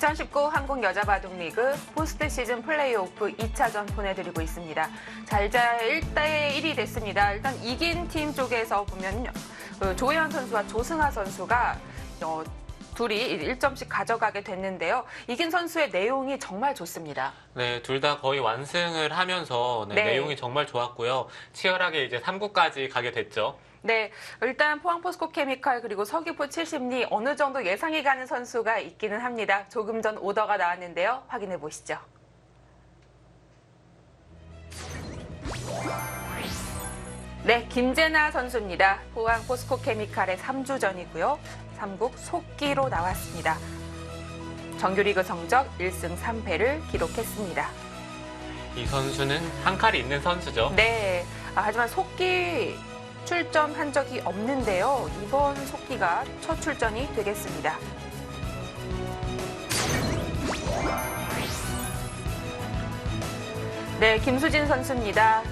2019 한국 여자 바둑리그 포스트 시즌 플레이오프 2차전 보내드리고 있습니다. 자, 이제 1대 1이 됐습니다. 일단 이긴 팀 쪽에서 보면요. 조혜연 선수와 조승아 선수가 둘이 1점씩 가져가게 됐는데요. 이긴 선수의 내용이 정말 좋습니다. 네, 둘 다 거의 완승을 하면서 내용이 정말 좋았고요. 치열하게 이제 3구까지 가게 됐죠. 네, 일단 포항포스코케미칼 그리고 서귀포 70리 어느 정도 예상이 가는 선수가 있기는 합니다. 조금 전 오더가 나왔는데요. 확인해 보시죠. 네, 김재나 선수입니다. 포항포스코케미칼의 3주전이고요. 3국 속기로 나왔습니다. 정규리그 성적 1승 3패를 기록했습니다. 이 선수는 한 칼이 있는 선수죠. 네, 하지만 속기 출전한 적이 없는데요. 이번 속기가 첫 출전이 되겠습니다. 네, 김수진 선수입니다.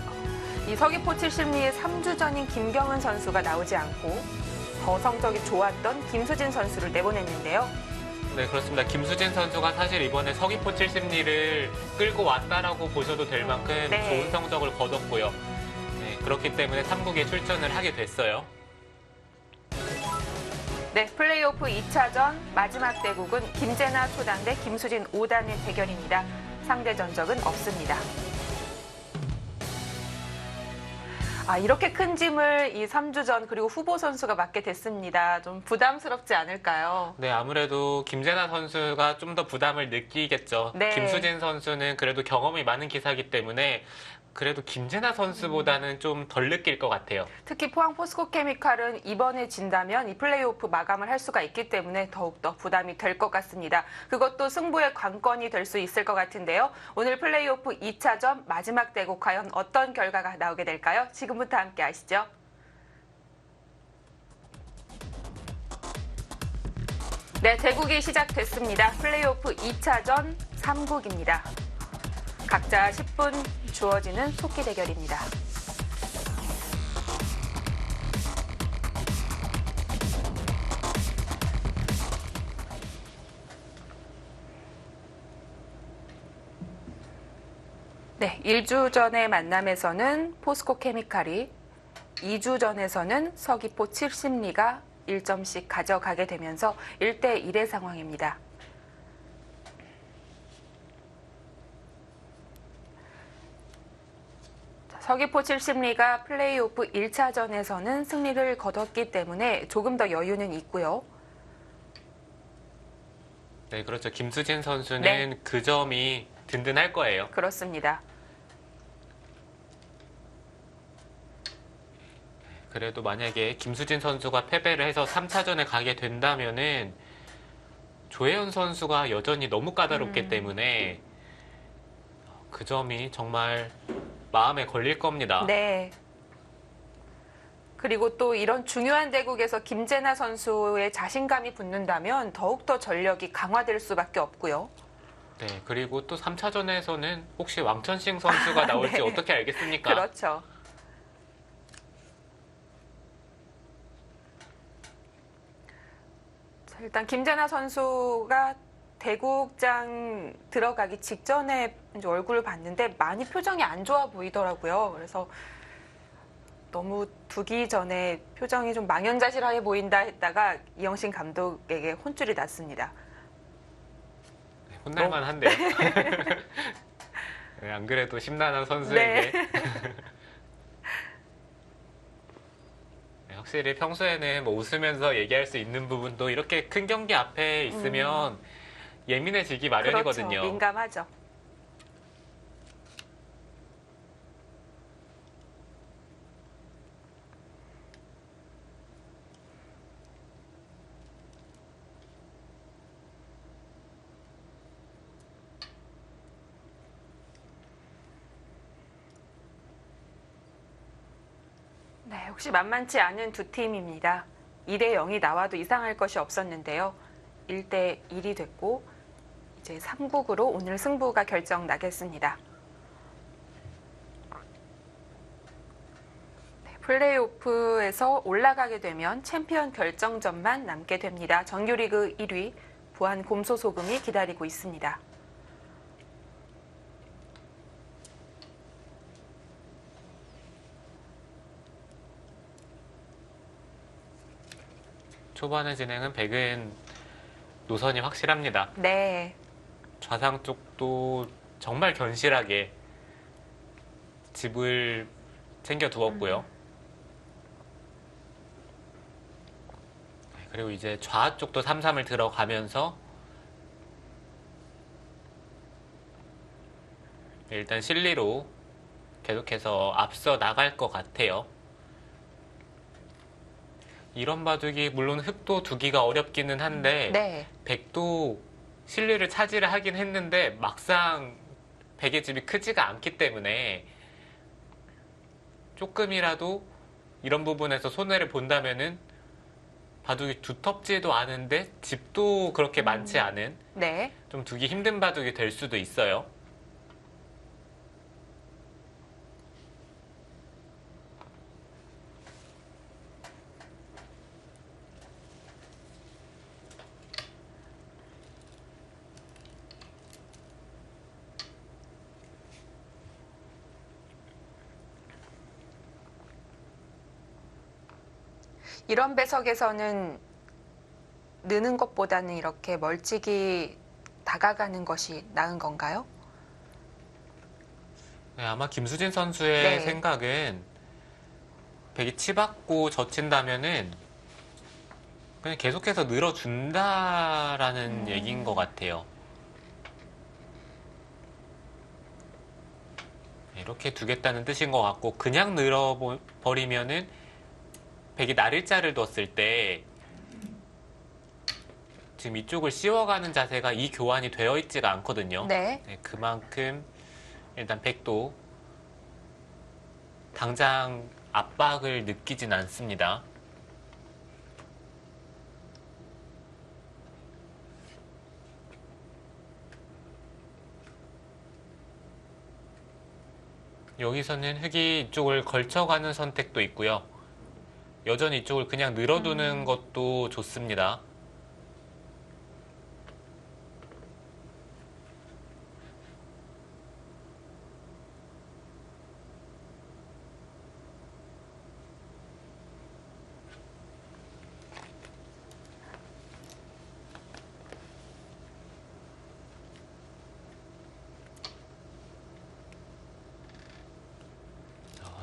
이 서귀포 70리의 3주전인 김경은 선수가 나오지 않고 더 성적이 좋았던 김수진 선수를 내보냈는데요. 네, 그렇습니다. 김수진 선수가 사실 이번에 서귀포 70리를 끌고 왔다라고 보셔도 될 만큼 좋은 성적을 거뒀고요. 네, 그렇기 때문에 3국에 출전을 하게 됐어요. 네, 플레이오프 2차전 마지막 대국은 김재나 초단 대 김수진 5단의 대결입니다. 상대 전적은 없습니다. 이렇게 큰 짐을 이 3주전 그리고 후보 선수가 맡게 됐습니다. 좀 부담스럽지 않을까요? 네, 아무래도 김재나 선수가 좀 더 부담을 느끼겠죠. 네. 김수진 선수는 그래도 경험이 많은 기사이기 때문에 그래도 김재나 선수보다는 좀 덜 느낄 것 같아요. 특히 포항 포스코케미칼은 이번에 진다면 이 플레이오프 마감을 할 수가 있기 때문에 더욱더 부담이 될 것 같습니다. 그것도 승부의 관건이 될 수 있을 것 같은데요. 오늘 플레이오프 2차전 마지막 대국 과연 어떤 결과가 나오게 될까요? 지금부터 함께 아시죠. 네, 대국이 시작됐습니다. 플레이오프 2차전 3국입니다. 각자 10분 주어지는 속기 대결입니다. 네, 1주전의 만남에서는 포스코케미칼이, 2주전에서는 서귀포 70리가 1점씩 가져가게 되면서 1대 1의 상황입니다. 서귀포 70리가 플레이오프 1차전에서는 승리를 거뒀기 때문에 조금 더 여유는 있고요. 네, 그렇죠. 김수진 선수는 그 점이 든든할 거예요. 그렇습니다. 그래도 만약에 김수진 선수가 패배를 해서 3차전에 가게 된다면은 조혜연 선수가 여전히 너무 까다롭기 때문에 그 점이 정말 마음에 걸릴 겁니다. 네. 그리고 또 이런 중요한 대국에서 김재나 선수의 자신감이 붙는다면 더욱더 전력이 강화될 수밖에 없고요. 네, 그리고 또 3차전에서는 혹시 왕천식 선수가 나올지 네. 어떻게 알겠습니까? 그렇죠. 자, 일단 김재나 선수가 대국장 들어가기 직전에 이제 얼굴을 봤는데 많이 표정이 안 좋아 보이더라고요. 그래서 너무 두기 전에 표정이 좀 망연자실하게 보인다 했다가 이영신 감독에게 혼쭐이 났습니다. 네, 혼날만 한데요. 네, 안 그래도 심란한 선수에게. 네, 확실히 평소에는 뭐 웃으면서 얘기할 수 있는 부분도 이렇게 큰 경기 앞에 있으면 예민해지기 마련이거든요. 그렇죠. 민감하죠. 네, 혹시 만만치 않은 두 팀입니다. 2대 0이 나와도 이상할 것이 없었는데요. 1대 1이 됐고 이제 3국으로 오늘 승부가 결정 나겠습니다. 네, 플레이오프에서 올라가게 되면 챔피언 결정전만 남게 됩니다. 정규리그 1위 부한 곰소소금이 기다리고 있습니다. 초반의 진행은 백은 노선이 확실합니다. 네. 좌상 쪽도 정말 견실하게 집을 챙겨두었고요. 그리고 이제 좌 쪽도 3-3을 들어가면서 일단 실리로 계속해서 앞서 나갈 것 같아요. 이런 바둑이 물론 흑도 두기가 어렵기는 한데 네. 백도 실리를 차지를 하긴 했는데 막상 백의 집이 크지가 않기 때문에 조금이라도 이런 부분에서 손해를 본다면은 바둑이 두텁지도 않은데 집도 그렇게 많지 않은 네. 좀 두기 힘든 바둑이 될 수도 있어요. 이런 배석에서는 느는 것보다는 이렇게 멀찍이 다가가는 것이 나은 건가요? 네, 아마 김수진 선수의 네. 생각은 백이 치받고 젖힌다면은 그냥 계속해서 늘어준다라는 얘기인 것 같아요. 이렇게 두겠다는 뜻인 것 같고 그냥 늘어버리면은 백이 나릴자를 뒀을 때 지금 이쪽을 씌워가는 자세가 이 교환이 되어 있지가 않거든요. 네. 네, 그만큼 일단 백도 당장 압박을 느끼진 않습니다. 여기서는 흑이 이쪽을 걸쳐가는 선택도 있고요. 여전히 이쪽을 그냥 늘어두는 것도 좋습니다.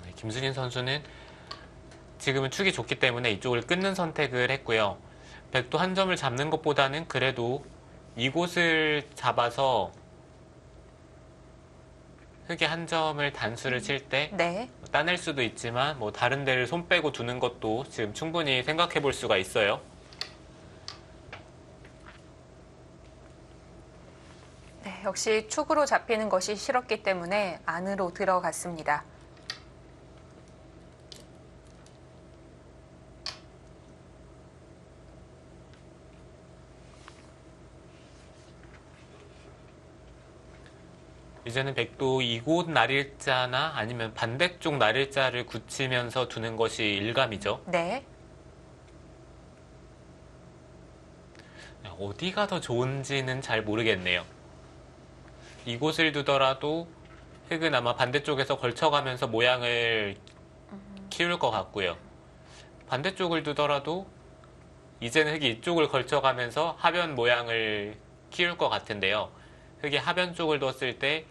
네, 김수진 선수는 지금은 축이 좋기 때문에 이쪽을 끊는 선택을 했고요. 백도 한 점을 잡는 것보다는 그래도 이곳을 잡아서 흑의 한 점을 단수를 칠 때 네. 따낼 수도 있지만 뭐 다른 데를 손 빼고 두는 것도 지금 충분히 생각해 볼 수가 있어요. 네. 역시 축으로 잡히는 것이 싫었기 때문에 안으로 들어갔습니다. 이제는 백도 이곳 날일자나 아니면 반대쪽 날일자를 굳히면서 두는 것이 일감이죠. 네. 어디가 더 좋은지는 잘 모르겠네요. 이곳을 두더라도 흑은 아마 반대쪽에서 걸쳐가면서 모양을 키울 것 같고요. 반대쪽을 두더라도 이제는 흑이 이쪽을 걸쳐가면서 하변 모양을 키울 것 같은데요. 흑이 하변 쪽을 뒀을 때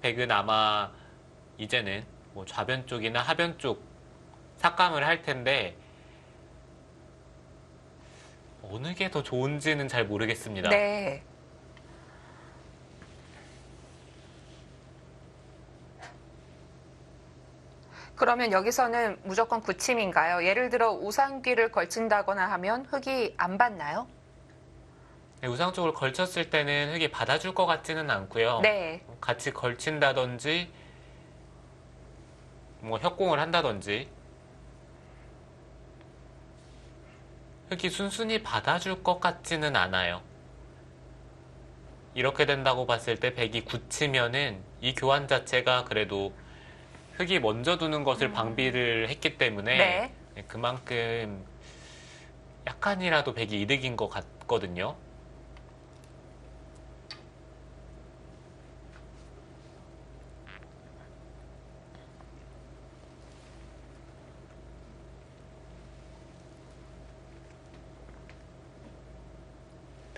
백은 아마 이제는 뭐 좌변 쪽이나 하변 쪽 삭감을 할 텐데 어느 게 더 좋은지는 잘 모르겠습니다. 네. 그러면 여기서는 무조건 굳힘인가요? 예를 들어 우상귀를 걸친다거나 하면 흑이 안 받나요? 네, 우상 쪽을 걸쳤을 때는 흑이 받아줄 것 같지는 않고요. 네. 같이 걸친다든지 뭐 협공을 한다든지 흑이 순순히 받아줄 것 같지는 않아요. 이렇게 된다고 봤을 때 백이 굳히면은 이 교환 자체가 그래도 흑이 먼저 두는 것을 방비를 했기 때문에 네. 그만큼 약간이라도 백이 이득인 것 같거든요.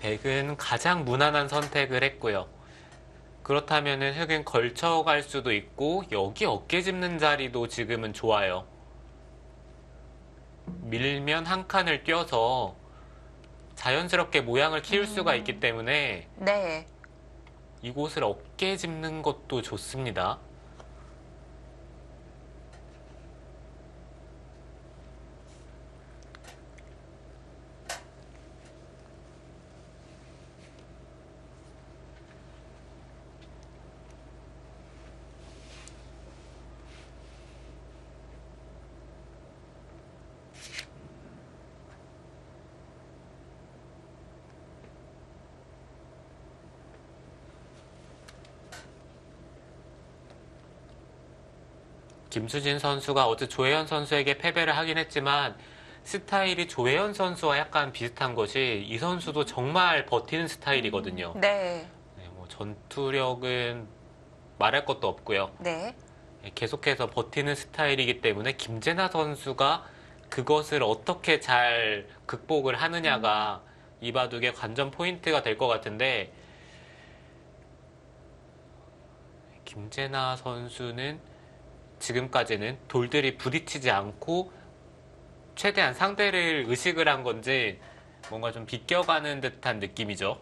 백은 가장 무난한 선택을 했고요. 그렇다면은 흑은 걸쳐갈 수도 있고 여기 어깨 짚는 자리도 지금은 좋아요. 밀면 한 칸을 띄어서 자연스럽게 모양을 키울 수가 있기 때문에 네. 이곳을 어깨 짚는 것도 좋습니다. 김수진 선수가 어제 조혜연 선수에게 패배를 하긴 했지만 스타일이 조혜연 선수와 약간 비슷한 것이 이 선수도 정말 버티는 스타일이거든요. 네. 네, 뭐 전투력은 말할 것도 없고요. 네. 계속해서 버티는 스타일이기 때문에 김재나 선수가 그것을 어떻게 잘 극복을 하느냐가 이 바둑의 관전 포인트가 될 것 같은데 김재나 선수는 지금까지는 돌들이 부딪히지 않고 최대한 상대를 의식을 한 건지 뭔가 좀 비껴가는 듯한 느낌이죠.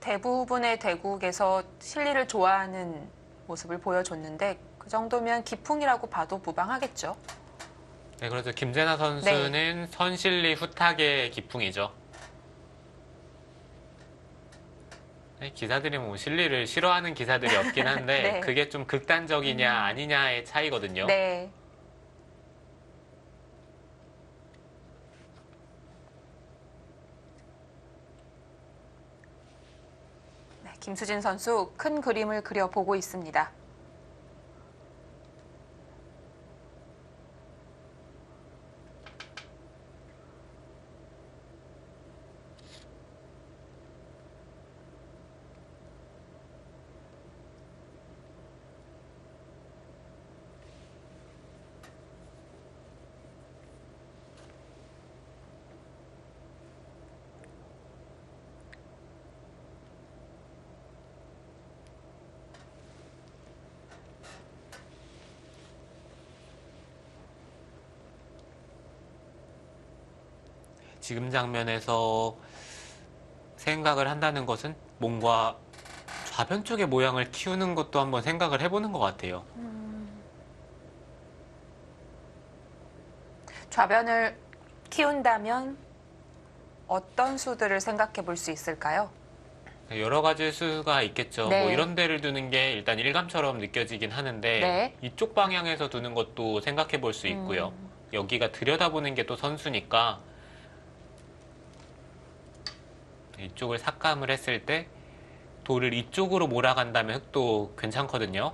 대부분의 대국에서 실리를 좋아하는 모습을 보여줬는데 그 정도면 기풍이라고 봐도 무방하겠죠. 네, 그래서 김재나 선수는 선실리 후탁의 기풍이죠. 네, 기사들이 뭐 실리를 싫어하는 기사들이 없긴 한데 네. 그게 좀 극단적이냐 아니냐의 차이거든요. 네. 네, 김수진 선수 큰 그림을 그려보고 있습니다. 지금 장면에서 생각을 한다는 것은 뭔가 좌변 쪽의 모양을 키우는 것도 한번 생각을 해보는 것 같아요. 좌변을 키운다면 어떤 수들을 생각해 볼 수 있을까요? 여러 가지 수가 있겠죠. 네. 뭐 이런 데를 두는 게 일단 일감처럼 느껴지긴 하는데 네. 이쪽 방향에서 두는 것도 생각해 볼 수 있고요. 여기가 들여다보는 게 또 선수니까 이쪽을 삭감을 했을 때 돌을 이쪽으로 몰아간다면 흑도 괜찮거든요.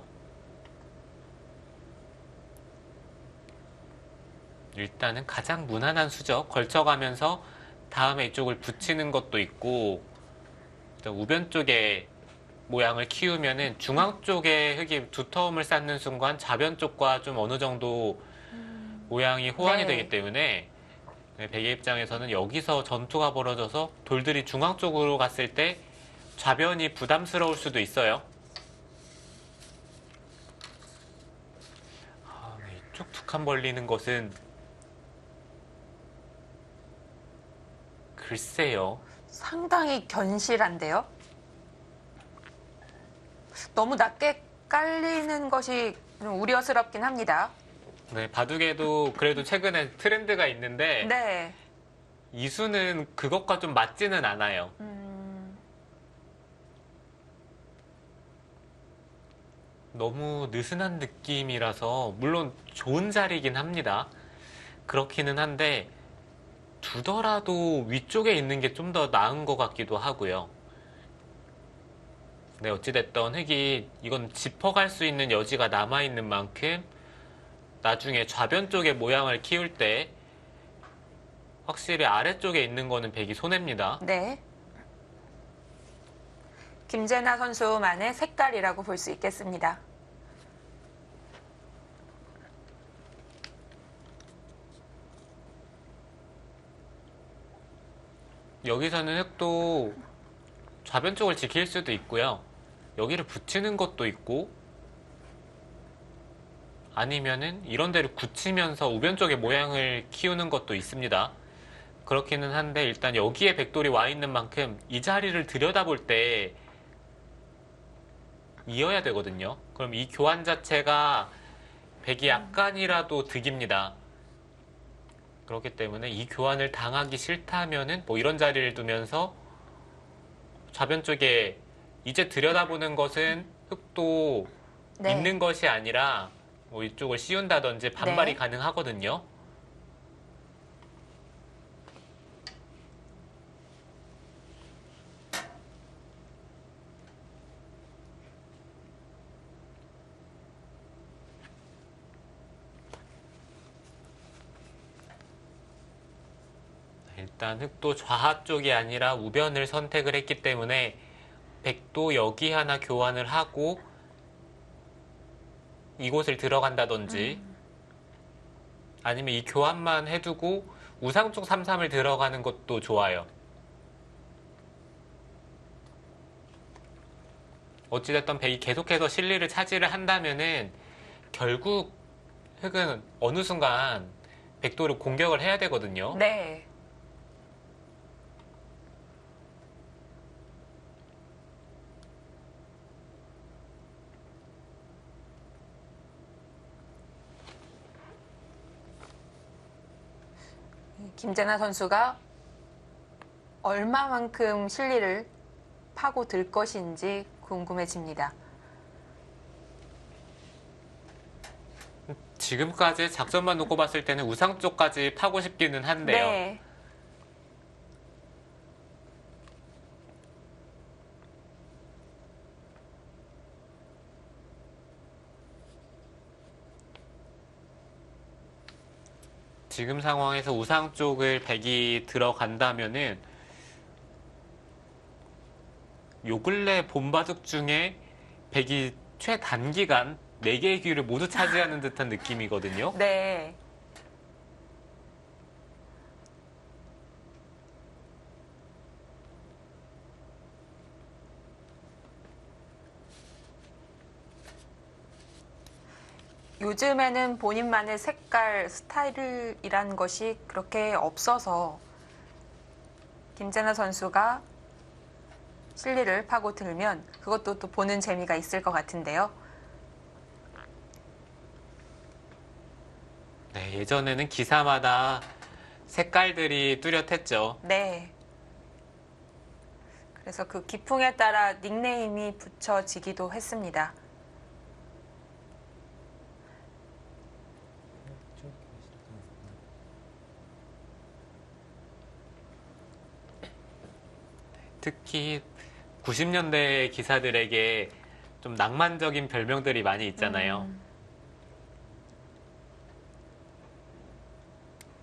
일단은 가장 무난한 수죠. 걸쳐가면서 다음에 이쪽을 붙이는 것도 있고 우변 쪽에 모양을 키우면은 중앙 쪽에 흙이 두터움을 쌓는 순간 좌변 쪽과 좀 어느 정도 모양이 호환이 네. 되기 때문에 백의 입장에서는 여기서 전투가 벌어져서 돌들이 중앙 쪽으로 갔을 때 좌변이 부담스러울 수도 있어요. 이쪽 두 칸 벌리는 것은 글쎄요. 상당히 견실한데요. 너무 낮게 깔리는 것이 좀 우려스럽긴 합니다. 네, 바둑에도 그래도 최근에 트렌드가 있는데 네. 이 수는 그것과 좀 맞지는 않아요. 너무 느슨한 느낌이라서 물론 좋은 자리이긴 합니다. 그렇기는 한데 두더라도 위쪽에 있는 게 좀 더 나은 것 같기도 하고요. 네, 어찌됐던 흙이 이건 짚어갈 수 있는 여지가 남아있는 만큼 나중에 좌변 쪽의 모양을 키울 때 확실히 아래쪽에 있는 거는 백이 손해입니다. 네. 김재나 선수만의 색깔이라고 볼 수 있겠습니다. 여기서는 흙도 좌변 쪽을 지킬 수도 있고요. 여기를 붙이는 것도 있고, 아니면은 이런 데를 굳히면서 우변 쪽의 모양을 키우는 것도 있습니다. 그렇기는 한데 일단 여기에 백돌이 와 있는 만큼 이 자리를 들여다볼 때 이어야 되거든요. 그럼 이 교환 자체가 백이 약간이라도 득입니다. 그렇기 때문에 이 교환을 당하기 싫다면은 뭐 이런 자리를 두면서 좌변 쪽에 이제 들여다보는 것은 흙도 네. 있는 것이 아니라 뭐 이쪽을 씌운다든지 반발이 네. 가능하거든요. 일단 흙도 좌하 쪽이 아니라 우변을 선택을 했기 때문에 백도 여기 하나 교환을 하고 이곳을 들어간다든지 아니면 이 교환만 해두고 우상 쪽 3-3을 들어가는 것도 좋아요. 어찌됐든 백이 계속해서 실리를 차지를 한다면은 결국 흙은 어느 순간 백도를 공격을 해야 되거든요. 네. 김재나 선수가 얼마만큼 실리를 파고들 것인지 궁금해집니다. 지금까지 작전만 놓고 봤을 때는 우상 쪽까지 파고 싶기는 한데요. 네. 지금 상황에서 우상 쪽을 백이 들어간다면은 요 근래 본바둑 중에 백이 최단기간 4개의 귀를 모두 차지하는 듯한 느낌이거든요. 네. 요즘에는 본인만의 색깔, 스타일이란 것이 그렇게 없어서 김재나 선수가 실리를 파고들면 그것도 또 보는 재미가 있을 것 같은데요. 네, 예전에는 기사마다 색깔들이 뚜렷했죠. 네. 그래서 그 기풍에 따라 닉네임이 붙여지기도 했습니다. 특히 90년대 기사들에게 좀 낭만적인 별명들이 많이 있잖아요.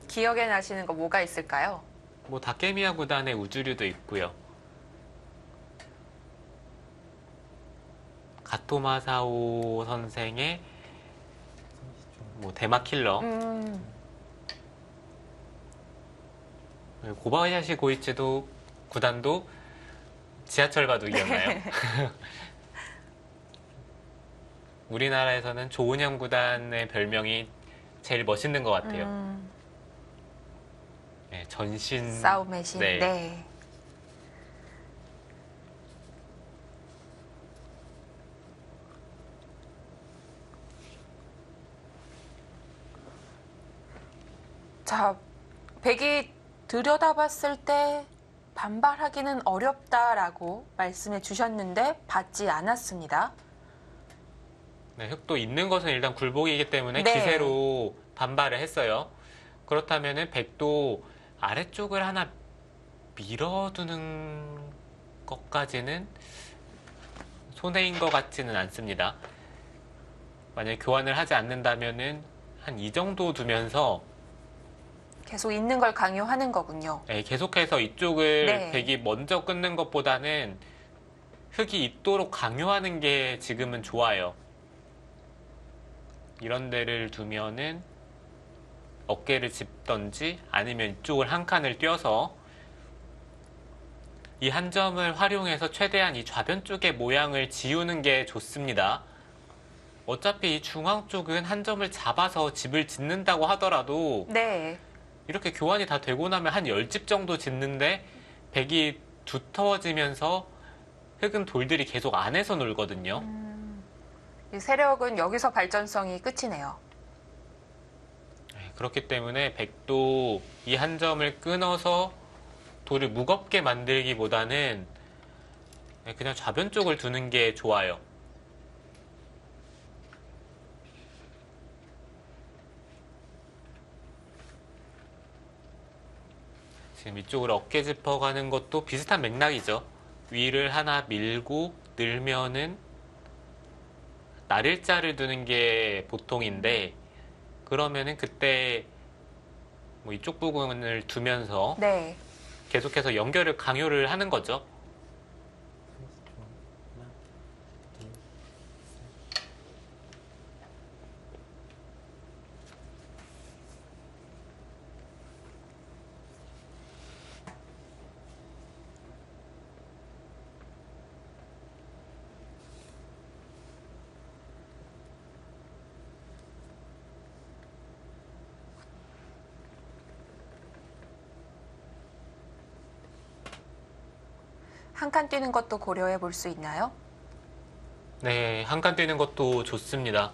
기억에 나시는 거 뭐가 있을까요? 뭐 다케미야 구단의 우주류도 있고요. 가토마사오 선생의 뭐 대마킬러, 고바야시 고이치도 구단도 지하철 바둑이었나요? 우리나라에서는 조은영 구단의 별명이 제일 멋있는 것 같아요. 네, 전신 싸움의 신. 네. 네. 자, 백이 들여다봤을 때 반발하기는 어렵다라고 말씀해 주셨는데 받지 않았습니다. 네, 흙도 있는 것은 일단 굴복이기 때문에 네. 기세로 반발을 했어요. 그렇다면은 백도 아래쪽을 하나 밀어두는 것까지는 손해인 것 같지는 않습니다. 만약에 교환을 하지 않는다면은 한 이 정도 두면서 계속 있는 걸 강요하는 거군요. 네, 계속해서 이쪽을 네. 백이 먼저 끊는 것보다는 흙이 있도록 강요하는 게 지금은 좋아요. 이런 데를 두면은 어깨를 짚던지 아니면 이쪽을 한 칸을 띄어서 이 한 점을 활용해서 최대한 이 좌변 쪽의 모양을 지우는 게 좋습니다. 어차피 이 중앙 쪽은 한 점을 잡아서 집을 짓는다고 하더라도 네. 이렇게 교환이 다 되고 나면 한 10집 정도 짓는데 백이 두터워지면서 흙은 돌들이 계속 안에서 놀거든요. 이 세력은 여기서 발전성이 끝이네요. 네, 그렇기 때문에 백도 이 한 점을 끊어서 돌을 무겁게 만들기보다는 그냥 좌변 쪽을 두는 게 좋아요. 지금 이쪽으로 어깨 짚어가는 것도 비슷한 맥락이죠. 위를 하나 밀고 늘면은 날일자를 두는 게 보통인데 그러면은 그때 뭐 이쪽 부분을 두면서 네. 계속해서 연결을 강요를 하는 거죠. 한 칸 뛰는 것도 고려해 볼 수 있나요? 네, 한 칸 뛰는 것도 좋습니다.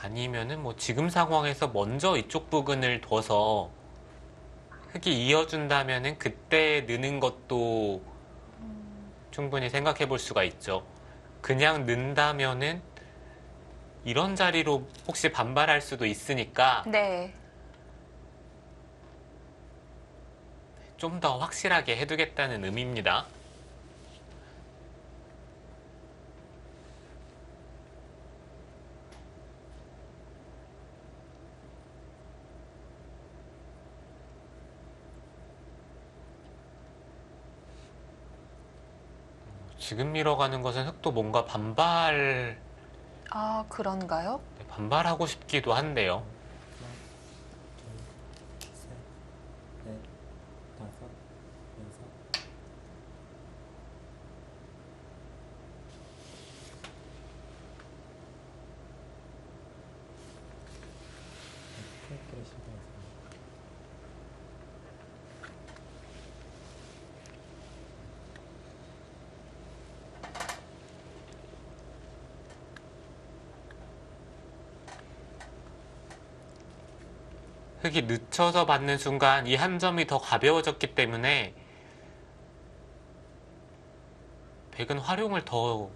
아니면은 뭐 지금 상황에서 먼저 이쪽 부근을 둬서 흙이 이어준다면은 그때 느는 것도 충분히 생각해 볼 수가 있죠. 그냥 는다면은 이런 자리로 혹시 반발할 수도 있으니까 네. 좀 더 확실하게 해두겠다는 의미입니다. 지금 밀어가는 것은 흙도 뭔가 아, 그런가요? 반발하고 싶기도 한데요. 넷, 다섯, 여섯. 이렇게 시작했습니다. 흙이 늦춰서 받는 순간 이 한 점이 더 가벼워졌기 때문에 백은 활용을 더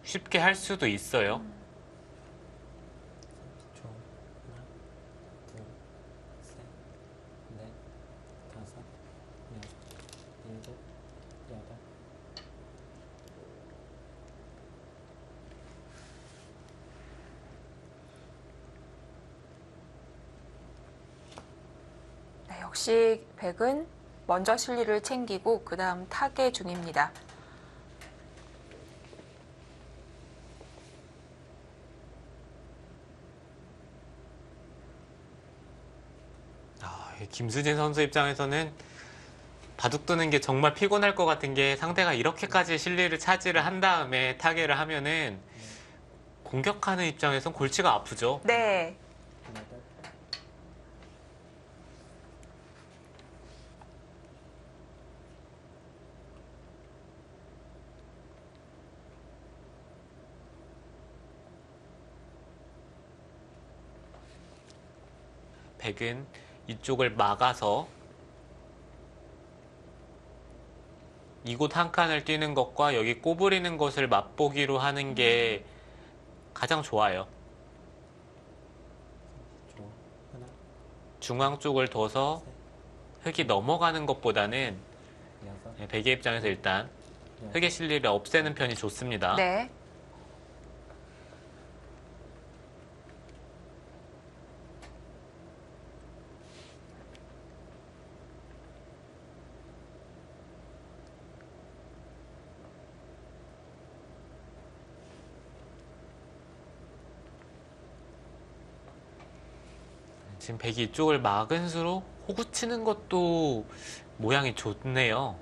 쉽게 할 수도 있어요. 30초. 하나, 둘, 셋, 넷, 다섯, 여섯, 일곱, 여덟. 네, 역시 백은 먼저 실리를 챙기고 그 다음 타개 중입니다. 이 김수진 선수 입장에서는 바둑 두는 게 정말 피곤할 것 같은 게 상대가 이렇게까지 실리를 차지를 한 다음에 타개를 하면은 공격하는 입장에선 골치가 아프죠. 네. 여덟. 백은 이쪽을 막아서 이곳 한 칸을 뛰는 것과 여기 꼬부리는 것을 맛보기로 하는 게 가장 좋아요. 30초. 하나, 중앙 쪽을 둬서 흙이 넘어가는 것보다는 여섯, 백의 입장에서 일단 흙의 실리를 없애는 편이 좋습니다. 네. 지금 백이 이쪽을 막은 수로 호구 치는 것도 모양이 좋네요.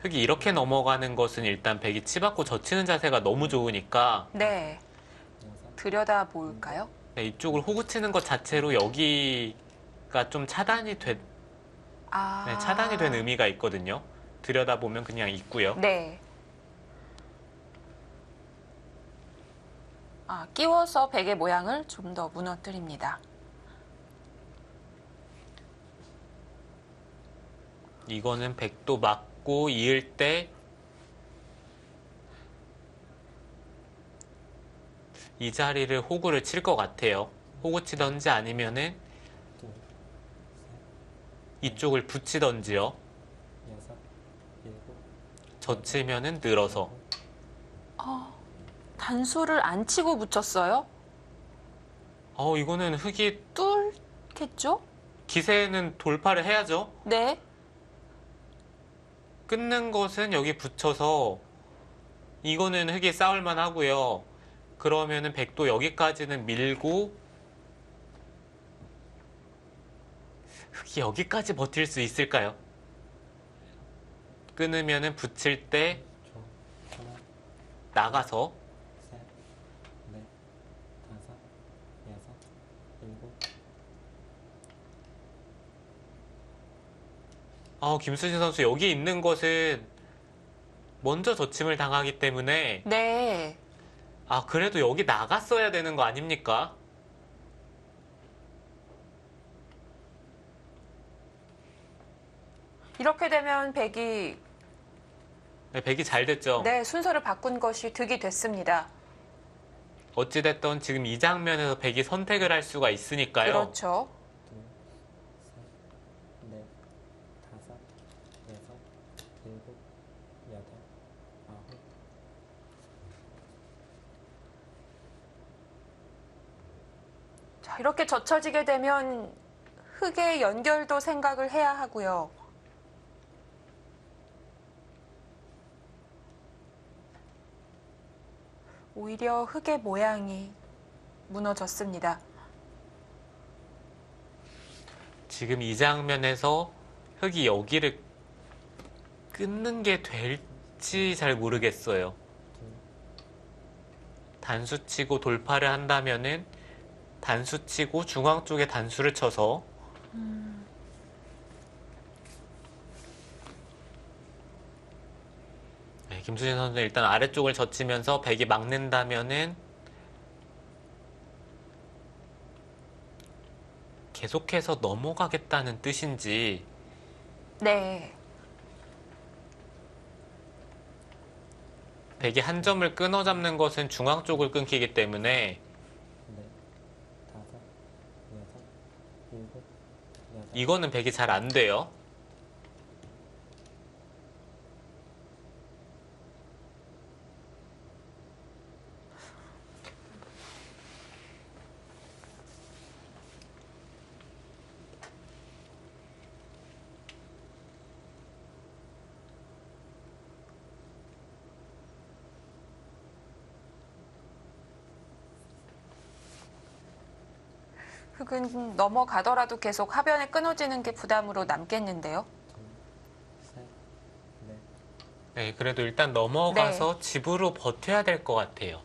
흙이 이렇게 넘어가는 것은 일단 백이 치받고 젖히는 자세가 너무 좋으니까 네. 여섯, 들여다 볼까요? 네, 이쪽을 호구 치는 것 자체로 여기가 좀 차단이 된, 아. 네, 차단이 된 의미가 있거든요. 들여다보면 그냥 있고요. 네. 아, 끼워서 백의 모양을 좀 더 무너뜨립니다. 이거는 백도 맞고 이을 때 이 자리를 호구를 칠 것 같아요. 호구 치던지 아니면은 둘, 셋, 이쪽을 붙이던지요. 여섯, 일곱, 젖히면은 늘어서. 단수를 안 치고 붙였어요? 이거는 흙이 뚫겠죠? 기세는 돌파를 해야죠. 네. 끊는 것은 여기 붙여서 이거는 흙이 싸울만 하고요. 그러면은 백도 여기까지는 밀고 흙이 여기까지 버틸 수 있을까요? 끊으면은 붙일 때 초, 하나, 나가서 셋, 넷, 다섯, 여섯, 일곱, 김수진 선수 여기 있는 것은 먼저 젖힘을 당하기 때문에 네. 그래도 여기 나갔어야 되는 거 아닙니까? 이렇게 되면 백이 네, 백이 잘 됐죠. 네, 순서를 바꾼 것이 득이 됐습니다. 어찌됐든 지금 이 장면에서 백이 선택을 할 수가 있으니까요. 그렇죠. 둘, 셋, 넷, 다섯, 여섯, 일곱, 여덟, 아홉, 자, 이렇게 젖혀지게 되면 흙의 연결도 생각을 해야 하고요. 오히려 흙의 모양이 무너졌습니다. 지금 이 장면에서 흙이 여기를 끊는 게 될지 잘 모르겠어요. 둘, 단수 치고 돌파를 한다면은 단수 치고 중앙 쪽에 단수를 쳐서 네, 김수진 선수는 일단 아래쪽을 젖히면서 백이 막는다면은 계속해서 넘어가겠다는 뜻인지 네. 백이 한 점을 끊어 잡는 것은 중앙 쪽을 끊기기 때문에 넷, 다섯, 여섯, 일곱, 여덟, 이거는 백이 잘 안 돼요. 흙은 넘어가더라도 계속 하변에 끊어지는 게 부담으로 남겠는데요. 둘, 셋, 넷, 네, 그래도 일단 넘어가서 집으로 버텨야 될 것 같아요.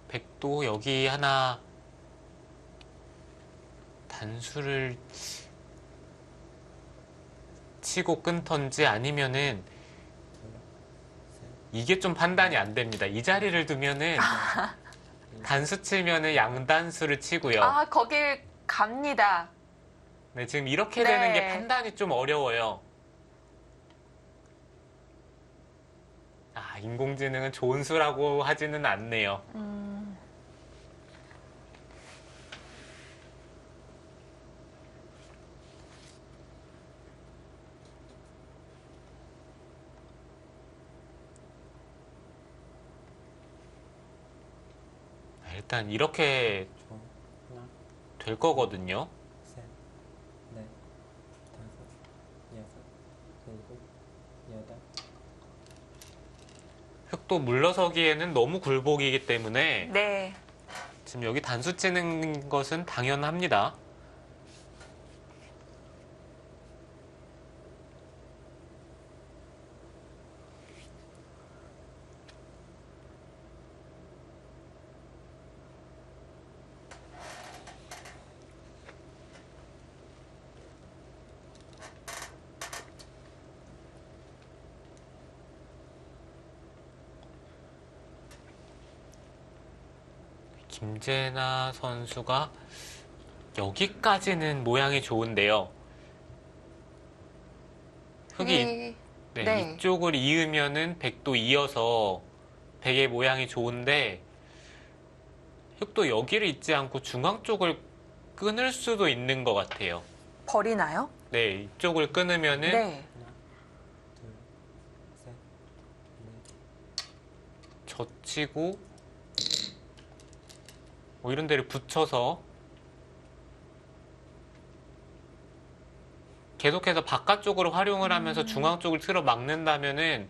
백도 여기 하나 단수를 치고 끊던지 아니면은 이게 좀 판단이 안 됩니다. 이 자리를 두면은 단수 치면은 양단수를 치고요. 아, 거길 갑니다. 네, 지금 이렇게 네. 되는 게 판단이 좀 어려워요. 인공지능은 좋은 수라고 하지는 않네요. 일단 이렇게 초, 하나, 될 거거든요. 셋, 넷, 다섯, 여섯, 일곱, 여덟. 흑도 물러서기에는 너무 굴복이기 때문에 네. 지금 여기 단수 치는 것은 당연합니다. 김재나 선수가 여기까지는 모양이 좋은데요. 흑이 네, 네. 이쪽을 이으면은 백도 이어서 백의 모양이 좋은데 흑도 여기를 잇지 않고 중앙 쪽을 끊을 수도 있는 것 같아요. 버리나요? 네, 이쪽을 끊으면은 네. 하나, 둘, 셋, 넷, 젖히고 뭐 이런 데를 붙여서 계속해서 바깥쪽으로 활용을 하면서 중앙 쪽을 틀어 막는다면은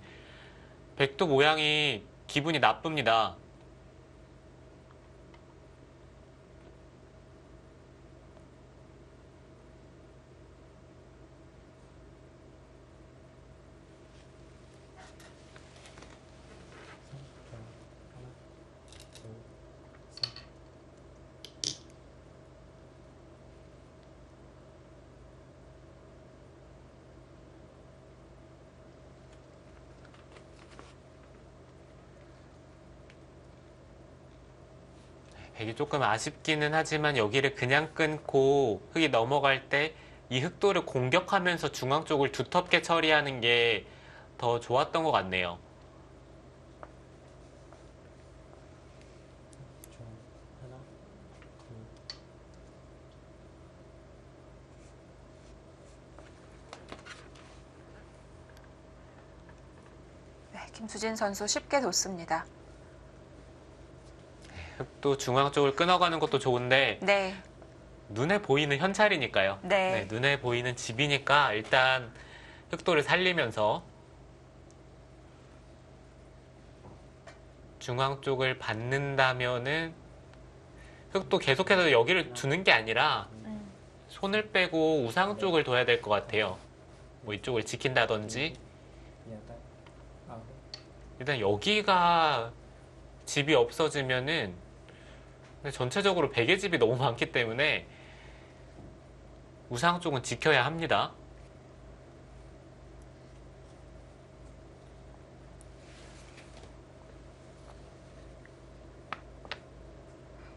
백도 모양이 기분이 나쁩니다. 좋아. 하나, 둘, 셋. 백이 조금 아쉽기는 하지만 여기를 그냥 끊고 흑이 넘어갈 때 이 흑도를 공격하면서 중앙 쪽을 두텁게 처리하는 게 더 좋았던 것 같네요. 좋아. 하나, 둘, 네, 김수진 선수 쉽게 뒀습니다. 흑도 중앙 쪽을 끊어가는 것도 좋은데 네. 눈에 보이는 현찰이니까요. 네. 눈에 보이는 집이니까 일단 흑도를 살리면서 중앙 쪽을 받는다면은 흑도 계속해서 여기를 두는 게 아니라 손을 빼고 우상 쪽을 둬야 될 것 같아요. 뭐 이쪽을 지킨다든지 여덟, 아홉, 일단 여기가 집이 없어지면은 근데 전체적으로 백의 집이 너무 많기 때문에 우상 쪽은 지켜야 합니다.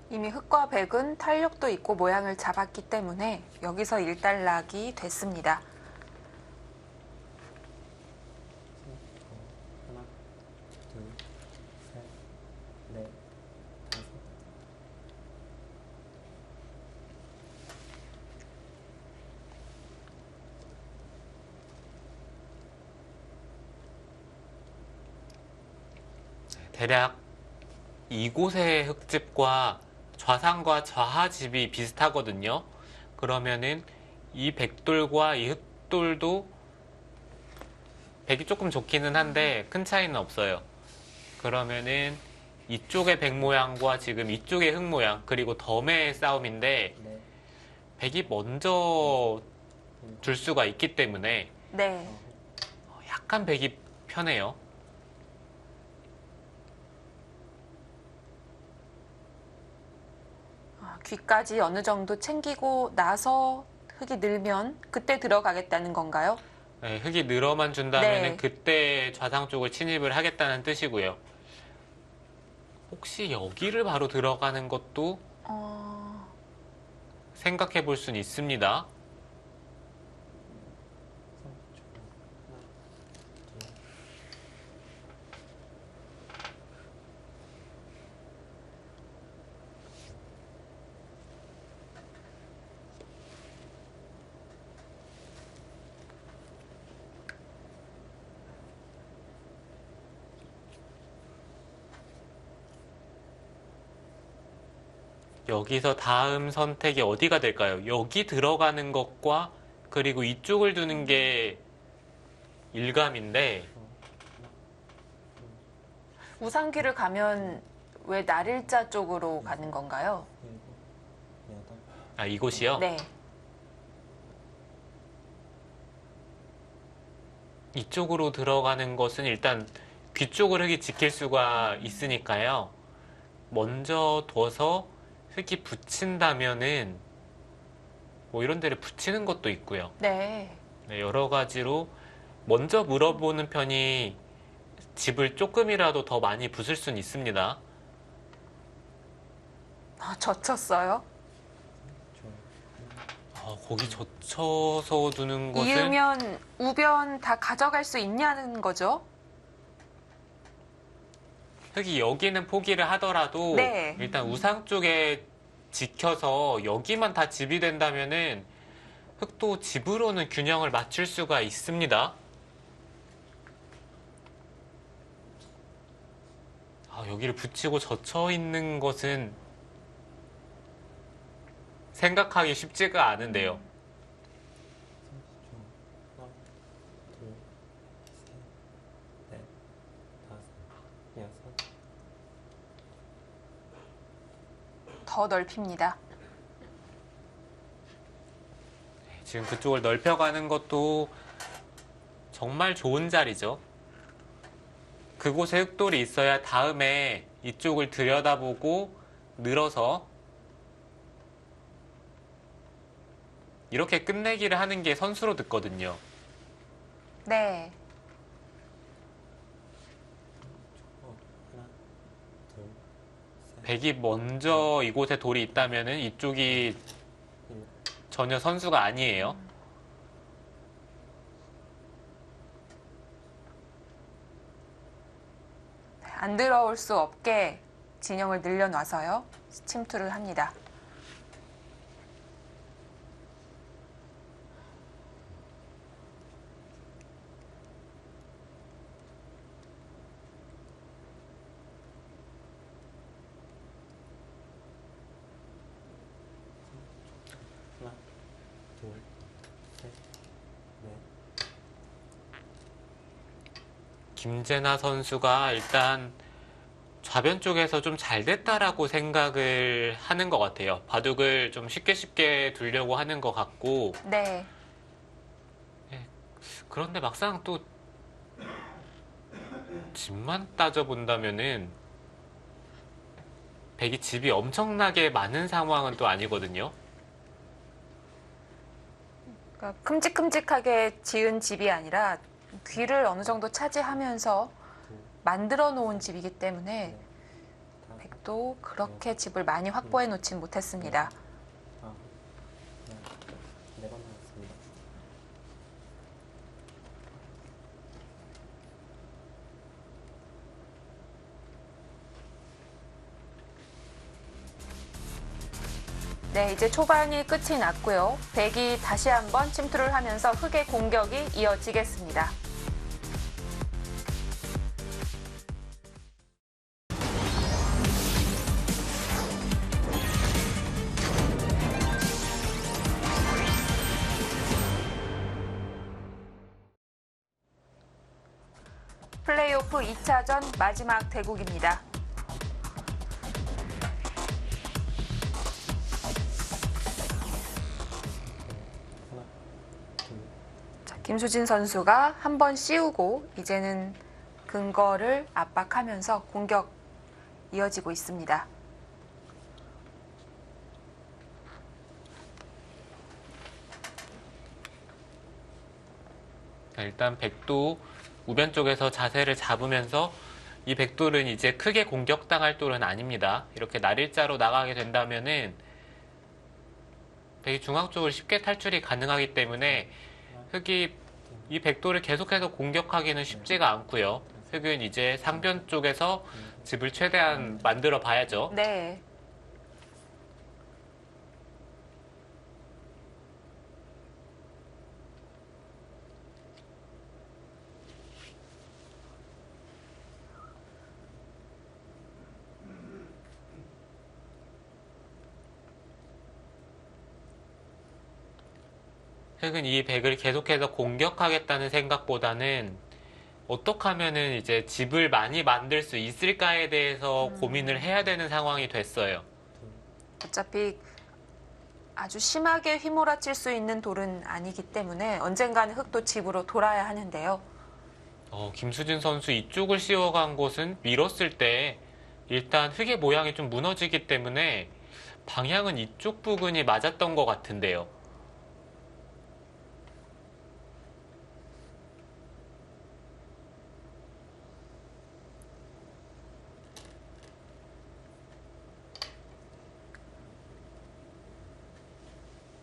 이미 흑과 백은 탄력도 있고 모양을 잡았기 때문에 여기서 일단락이 됐습니다. 셋, 좋아. 하나, 둘, 셋, 넷, 다섯. 대략 이곳의 흙집과 좌상과 좌하집이 비슷하거든요. 그러면은 이 백돌과 이 흑돌도 백이 조금 좋기는 한데 큰 차이는 없어요. 그러면은 이쪽의 백 모양과 지금 이쪽의 흑 모양 그리고 덤의 싸움인데 넷, 백이 먼저 둘 수가 있기 때문에 네. 아홉, 약간 백이 편해요. 귀까지 어느 정도 챙기고 나서 흑이 늘면 그때 들어가겠다는 건가요? 네, 흙이 늘어만 준다면 네. 그때 좌상 쪽을 침입을 하겠다는 뜻이고요. 혹시 여기를 바로 들어가는 것도 생각해 볼 수는 있습니다. 셋, 좋아. 하나, 둘, 여기서 다음 선택이 어디가 될까요? 여기 들어가는 것과 그리고 이쪽을 두는 게 일감인데 우상귀를 가면 왜 날일자 쪽으로 가는 건가요? 일곱, 여덟, 아, 이곳이요? 네. 이쪽으로 들어가는 것은 일단 귀 쪽을 흙이 지킬 수가 있으니까요. 먼저 둬서 흙이 붙인다면은 뭐 이런 데를 붙이는 것도 있고요. 네. 네, 여러 가지로 먼저 물어보는 편이 집을 조금이라도 더 많이 부술 수는 있습니다. 아, 젖혔어요? 좋아요. 거기 젖혀서 두는 것은 이으면 우변 다 가져갈 수 있냐는 거죠? 흙이 여기는 포기를 하더라도 네. 일단 우상 쪽에 지켜서 여기만 다 집이 된다면은 흙도 집으로는 균형을 맞출 수가 있습니다. 여기를 붙이고 젖혀 있는 것은 생각하기 쉽지가 않은데요. 하나, 둘, 셋, 넷, 다섯, 여섯. 더 넓힙니다. 지금 그쪽을 넓혀가는 것도 정말 좋은 자리죠. 그곳에 흙돌이 있어야 다음에 이쪽을 들여다보고 늘어서 이렇게 끝내기를 하는 게 선수로 듣거든요. 네. 하나, 둘, 셋, 백이 먼저 이곳에 돌이 있다면은 이쪽이 일곱, 전혀 선수가 아니에요. 안 들어올 수 없게 진영을 늘려놔서요. 침투를 합니다. 하나, 둘, 셋, 넷. 김재나 선수가 일단 좌변 쪽에서 좀 잘 됐다라고 생각을 하는 것 같아요. 바둑을 좀 쉽게 두려고 하는 것 같고, 네. 그런데 막상 또 집만 따져본다면은 백이 집이 엄청나게 많은 상황은 또 아니거든요. 그러니까 큼직큼직하게 지은 집이 아니라 귀를 어느 정도 차지하면서 만들어 놓은 집이기 때문에 다섯, 백도 그렇게 집을 많이 확보해 놓진 못했습니다. 아홉, 열, 네번 남았습니다. 네, 이제 초반이 끝이 났고요. 백이 다시 한번 침투를 하면서 흑의 공격이 이어지겠습니다. 플레이오프 2차전 마지막 대국입니다. 하나, 둘, 자, 김수진 선수가 한 번 씌우고 이제는 근거를 압박하면서 공격 이어지고 있습니다. 일단 백도 우변 쪽에서 자세를 잡으면서 이 백돌은 이제 크게 공격당할 돌은 아닙니다. 이렇게 날일자로 나가게 된다면은 백이 중앙 쪽으로 쉽게 탈출이 가능하기 때문에 흑이 이 백돌을 계속해서 공격하기는 쉽지가 않고요. 흑은 이제 상변 쪽에서 집을 최대한 만들어 봐야죠. 네. 흑은 이 백을 계속해서 공격하겠다는 생각보다는 어떻게 하면은 이제 집을 많이 만들 수 있을까에 대해서 고민을 해야 되는 상황이 됐어요. 어차피 아주 심하게 휘몰아칠 수 있는 돌은 아니기 때문에 언젠가는 흑도 집으로 돌아야 하는데요. 김수진 선수 이쪽을 씌워간 곳은 밀었을 때 일단 흑의 모양이 좀 무너지기 때문에 방향은 이쪽 부근이 맞았던 것 같은데요.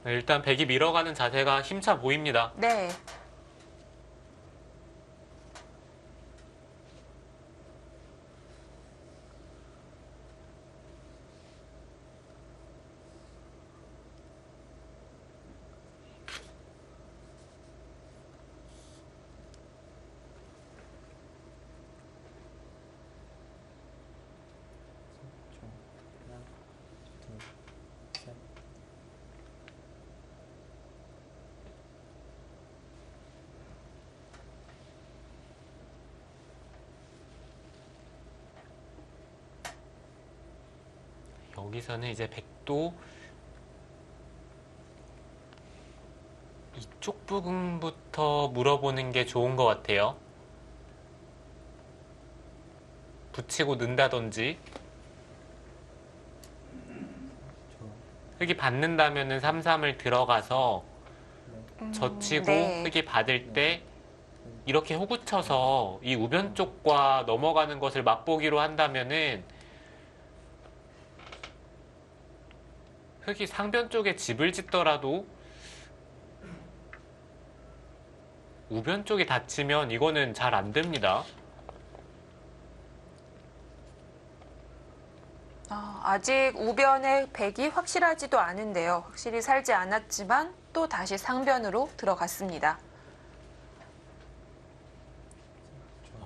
일단 백이 밀어가는 자세가 힘차 보입니다. 네. 하나, 둘, 셋. 여기서는 이제 백도 이쪽 부분부터 물어보는 게 좋은 것 같아요. 붙이고 는다든지 좋아. 흑이 받는다면은 3-3을 들어가서 네. 젖히고 네. 흑이 받을 때 이렇게 호구 쳐서 이 우변 쪽과 넘어가는 것을 맛보기로 한다면은 흑이 상변 쪽에 집을 짓더라도 우변 쪽이 닫히면 이거는 잘 안 됩니다. 아직 우변의 백이 확실하지도 않은데요. 확실히 살지 않았지만 또 다시 상변으로 들어갔습니다.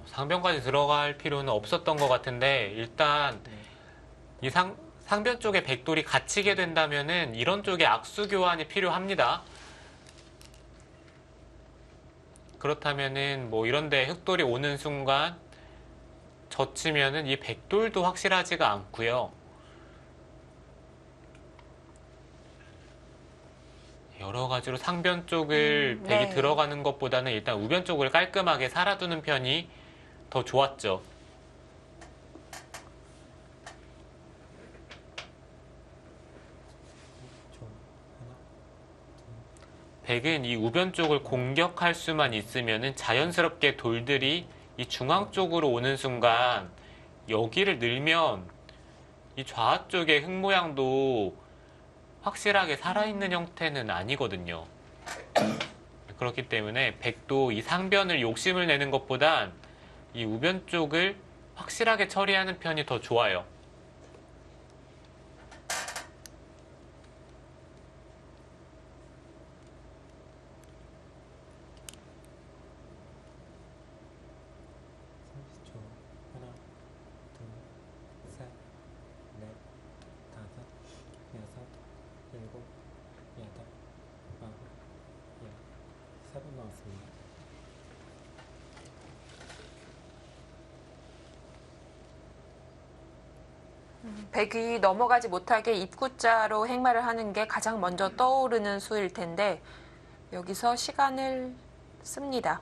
상변까지 들어갈 필요는 없었던 것 같은데 일단 이 상변 쪽에 백돌이 갇히게 된다면은 이런 쪽에 악수 교환이 필요합니다. 그렇다면은 뭐 이런데 흑돌이 오는 순간 젖히면은 이 백돌도 확실하지가 않고요. 여러 가지로 상변 쪽을 백이 네. 들어가는 것보다는 일단 우변 쪽을 깔끔하게 살아두는 편이 더 좋았죠. 좋아. 하나, 백은 이 우변 쪽을 공격할 수만 있으면은 자연스럽게 돌들이 이 중앙 쪽으로 오는 순간 여기를 늘면 이 좌 쪽의 흙 모양도 확실하게 살아있는 형태는 아니거든요. 그렇기 때문에 백도 이 상변을 욕심을 내는 것보단 이 우변 쪽을 확실하게 처리하는 편이 더 좋아요. 초. 하나, 둘, 셋, 넷, 다섯, 여섯, 일곱, 여덟, 아홉, 열. 3분 나왔습니다. 백이 넘어가지 못하게 입구자로 행마를 하는 게 가장 먼저 떠오르는 수일 텐데 여기서 시간을 씁니다.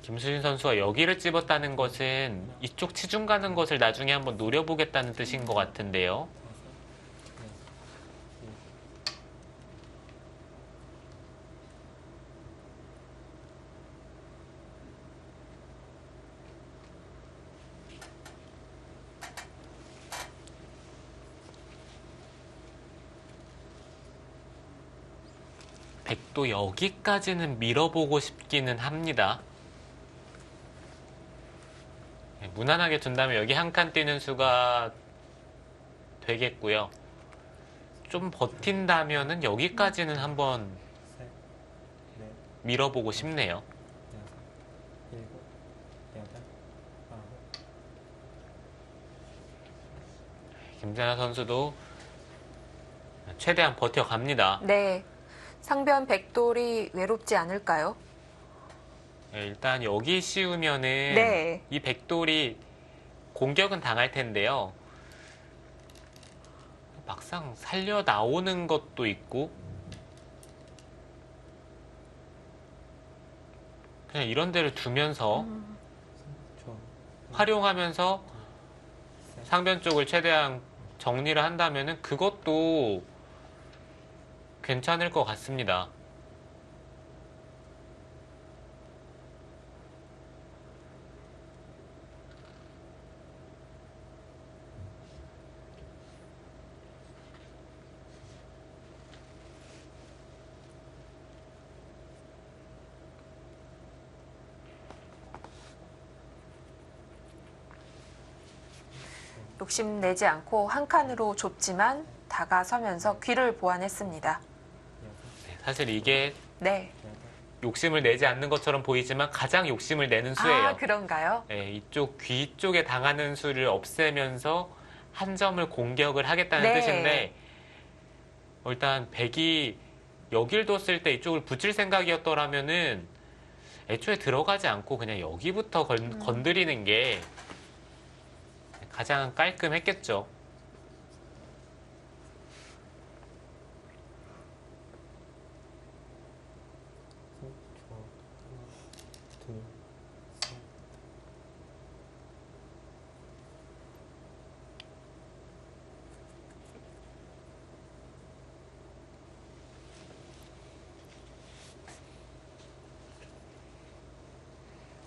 김수진 선수가 여기를 찝었다는 것은 이쪽 치중 가는 것을 나중에 한번 노려보겠다는 뜻인 것 같은데요. 다섯, 여섯, 일곱. 백도 여기까지는 밀어보고 싶기는 합니다. 무난하게 둔다면 여기 한 칸 뛰는 수가 되겠고요. 좀 버틴다면은 여기까지는 한번 셋, 넷, 밀어보고 싶네요. 여섯, 일곱, 여덟, 김세나 선수도 최대한 버텨갑니다. 네. 상변 백돌이 외롭지 않을까요? 네, 일단 여기 씌우면은 네. 이 백돌이 공격은 당할 텐데요. 막상 살려 나오는 것도 있고 그냥 이런 데를 두면서 좋아. 활용하면서 상변 쪽을 최대한 정리를 한다면은 그것도 괜찮을 것 같습니다. 욕심내지 않고 한 칸으로 좁지만 다가서면서 귀를 보완했습니다. 네, 사실 이게 네. 욕심을 내지 않는 것처럼 보이지만 가장 욕심을 내는 수예요. 아, 그런가요? 네, 이쪽 귀 쪽에 당하는 수를 없애면서 한 점을 공격을 하겠다는 네. 뜻인데 일단 백이 여길 뒀을 때 이쪽을 붙일 생각이었더라면은 애초에 들어가지 않고 그냥 여기부터 건드리는 게 가장 깔끔했겠죠. 좋아. 하나, 둘, 셋.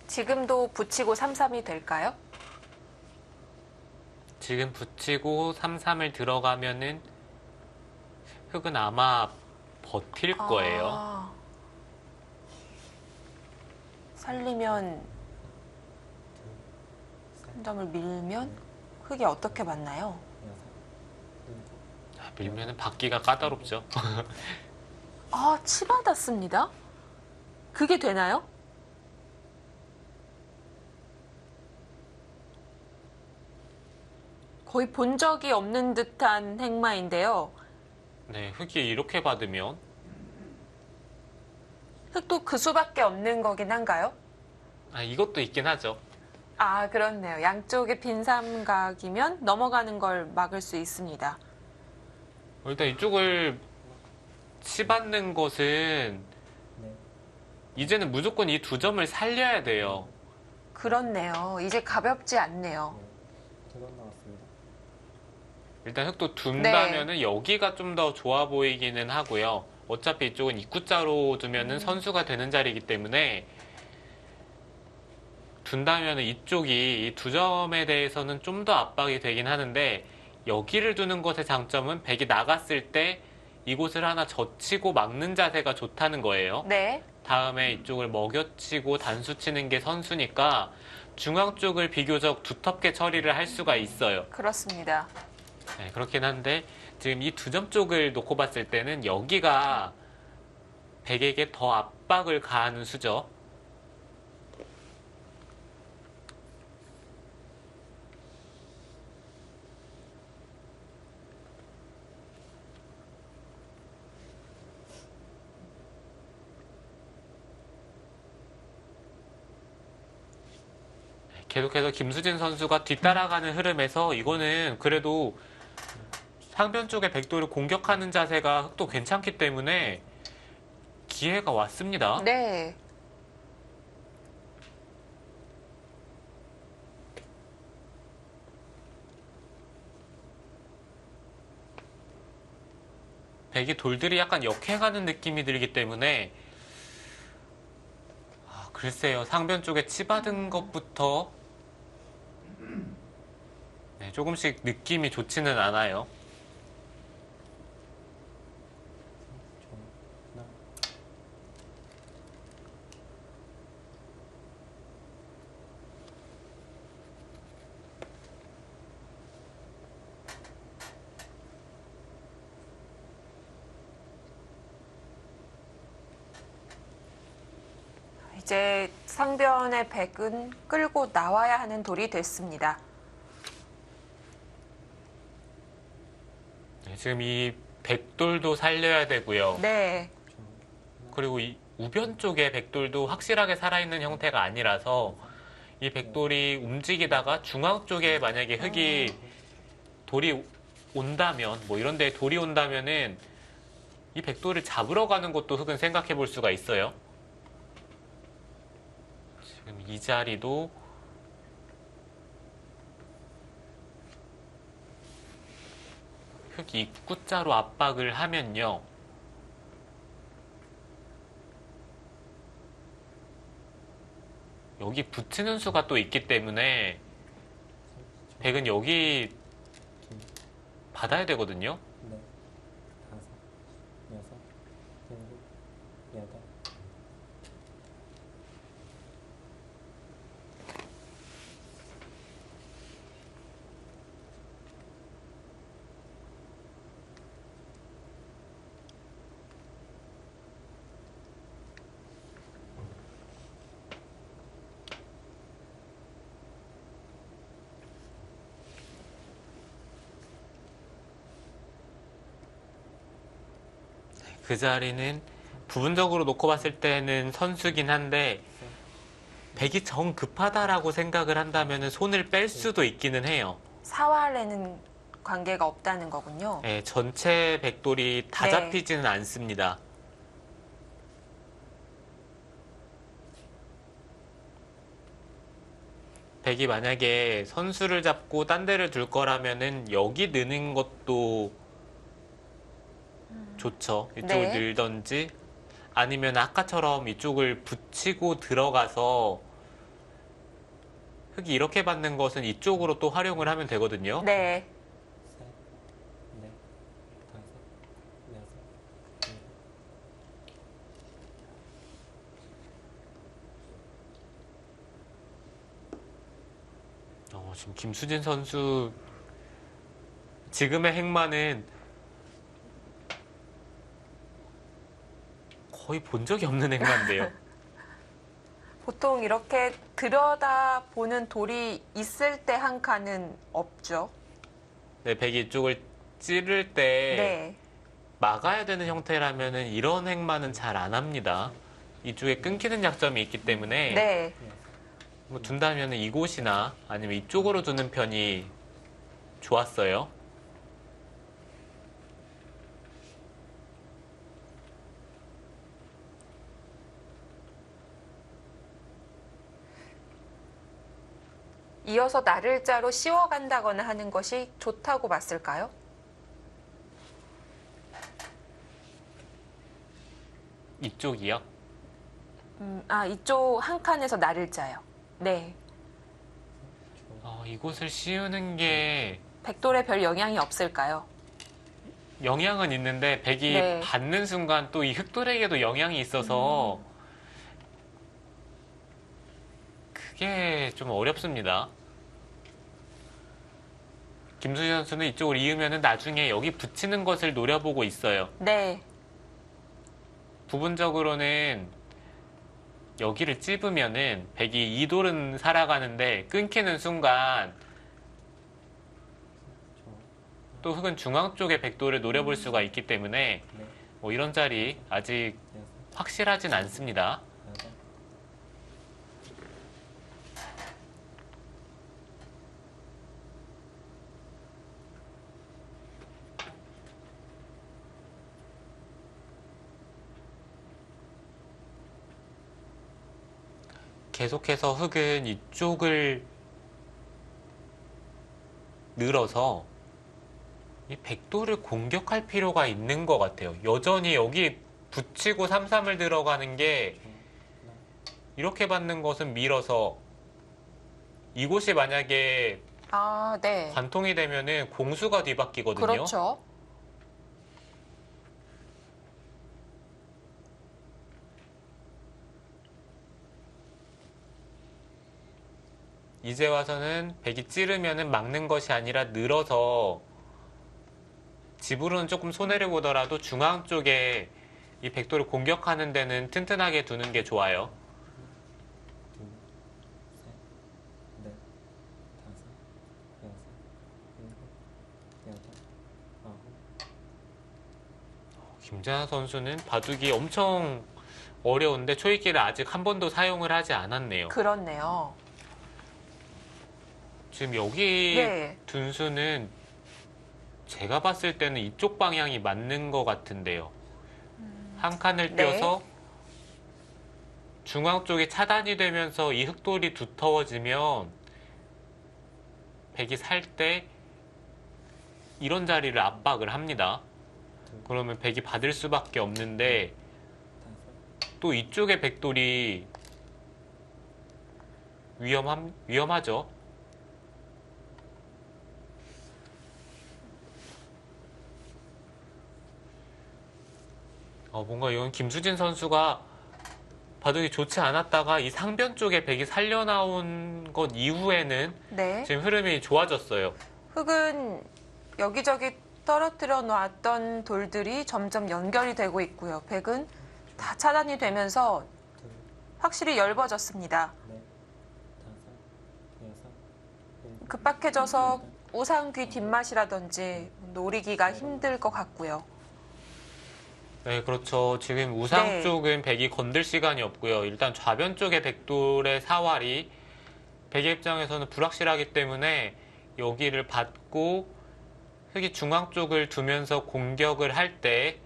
지금도 붙이고 3-3이 될까요? 지금 붙이고 3-3을 들어가면은 흑은 아마 버틸 거예요. 아, 살리면 한 점을 밀면 흑이 어떻게 맞나요? 여섯, 일곱. 밀면은 받기가 까다롭죠. 아, 치받았습니다. 그게 되나요? 거의 본 적이 없는 듯한 행마인데요. 네, 흑이 이렇게 받으면 흑도 그 수밖에 없는 거긴 한가요? 이것도 있긴 하죠. 아, 그렇네요. 양쪽에 빈 삼각이면 넘어가는 걸 막을 수 있습니다. 일단 이쪽을 치받는 것은 네. 이제는 무조건 이 두 점을 살려야 돼요. 그렇네요. 이제 가볍지 않네요. 네. 두번 나왔습니다. 일단 흑도 둔다면은 여기가 좀 더 좋아 보이기는 하고요. 어차피 이쪽은 입구자로 두면은 선수가 되는 자리이기 때문에 둔다면은 이쪽이 이 두 점에 대해서는 좀 더 압박이 되긴 하는데 여기를 두는 것의 장점은 백이 나갔을 때 이곳을 하나 젖히고 막는 자세가 좋다는 거예요. 네. 다음에 이쪽을 먹여치고 단수 치는 게 선수니까 중앙 쪽을 비교적 두텁게 처리를 할 수가 있어요. 그렇습니다. 네, 그렇긴 한데 지금 이 두 점 쪽을 놓고 봤을 때는 여기가 백에게 더 압박을 가하는 수죠. 계속해서 김수진 선수가 뒤따라가는 흐름에서 이거는 그래도 상변 쪽에 백도를 공격하는 자세가 흑도 괜찮기 때문에 기회가 왔습니다. 네. 백이 돌들이 약간 역행하는 느낌이 들기 때문에 글쎄요. 상변 쪽에 치받은 것부터 네, 조금씩 느낌이 좋지는 않아요. 좋아. 하나, 이제 상변의 백은 끌고 나와야 하는 돌이 됐습니다. 지금 이 백돌도 살려야 되고요. 네. 그리고 이 우변 쪽에 백돌도 확실하게 살아있는 형태가 아니라서 이 백돌이 움직이다가 중앙 쪽에 만약에 흙이 돌이 온다면 뭐 이런 데에 돌이 온다면은 이 백돌을 잡으러 가는 것도 흙은 생각해 볼 수가 있어요. 지금 이 자리도 흙 입구자로 압박을 하면요. 여기 붙이는 수가 또 있기 때문에 백은 여기 받아야 되거든요. 네, 다섯, 여섯, 일곱, 여덟. 그 자리는 부분적으로 놓고 봤을 때는 선수긴 한데 백이 정 급하다라고 생각을 한다면 손을 뺄 수도 있기는 해요. 사활에는 관계가 없다는 거군요. 네, 전체 백돌이 다 네. 잡히지는 않습니다. 백이 만약에 선수를 잡고 딴 데를 둘 거라면은 여기 느는 것도 좋죠. 이쪽을 네. 늘던지 아니면 아까처럼 이쪽을 붙이고 들어가서 흙이 이렇게 받는 것은 이쪽으로 또 활용을 하면 되거든요. 네. 셋, 넷, 다섯, 여섯, 일곱. 지금 김수진 선수 지금의 행만은 거의 본 적이 없는 행만인데요. 보통 이렇게 들여다보는 돌이 있을 때 한 칸은 없죠. 네, 백이 이쪽을 찌를 때 네. 막아야 되는 형태라면은 이런 행만은 잘 안 합니다. 이쪽에 끊기는 약점이 있기 때문에 네. 뭐 둔다면은 이곳이나 아니면 이쪽으로 두는 편이 좋았어요. 이어서 나를자로 씌워간다거나 하는 것이 좋다고 봤을까요? 이쪽이요. 이쪽 한 칸에서 나를자요. 네. 이곳을 씌우는 게 백돌에 별 영향이 없을까요? 영향은 있는데 백이 네. 받는 순간 또 이 흑돌에게도 영향이 있어서 그게 좀 어렵습니다. 김수희 선수는 이쪽을 이으면은 나중에 여기 붙이는 것을 노려보고 있어요. 네. 부분적으로는 여기를 찝으면은 백이 이 돌은 살아가는데 끊기는 순간 또 흙은 중앙 쪽에 백돌을 노려볼 수가 있기 때문에 네, 뭐 이런 자리 아직 여섯, 확실하진 않습니다. 여덟. 계속해서 흙은 이쪽을 늘어서 이 백돌을 공격할 필요가 있는 것 같아요. 여전히 여기 붙이고 삼삼을 들어가는 게 이렇게 받는 것은 밀어서 이곳이 만약에 네. 관통이 되면은 공수가 뒤바뀌거든요. 그렇죠. 이제 와서는 백이 찌르면은 막는 것이 아니라 늘어서 집으로는 조금 손해를 보더라도 중앙 쪽에 이 백돌을 공격하는 데는 튼튼하게 두는 게 좋아요. 둘, 셋, 넷, 다섯, 여섯, 일곱, 여덟, 아홉, 김재환 선수는 바둑이 엄청 어려운데 초읽기를 아직 한 번도 사용을 하지 않았네요. 그렇네요. 지금 여기 네. 둔 수는 제가 봤을 때는 이쪽 방향이 맞는 것 같은데요. 한 칸을 네. 띄어서 중앙 쪽이 차단이 되면서 이 흑돌이 두터워지면 백이 살 때 이런 자리를 압박을 합니다. 그러면 백이 받을 수밖에 없는데 또 이쪽에 백돌이 위험하죠. 뭔가 이건 김수진 선수가 바둑이 좋지 않았다가 이 상변 쪽에 백이 살려 나온 것 이후에는 네. 지금 흐름이 좋아졌어요. 흙은 여기저기 떨어뜨려 놨던 돌들이 점점 연결이 되고 있고요. 백은 다 차단이 되면서 둘, 확실히 엷어졌습니다. 넷, 다섯, 여섯, 일곱, 급박해져서 우상귀 뒷맛이라든지 노리기가 힘들 것 같고요. 네, 그렇죠. 지금 우상 네. 쪽은 백이 건들 시간이 없고요. 일단 좌변 쪽의 백돌의 사활이 백의 입장에서는 불확실하기 때문에 여기를 받고 흑이 중앙 쪽을 두면서 공격을 할 때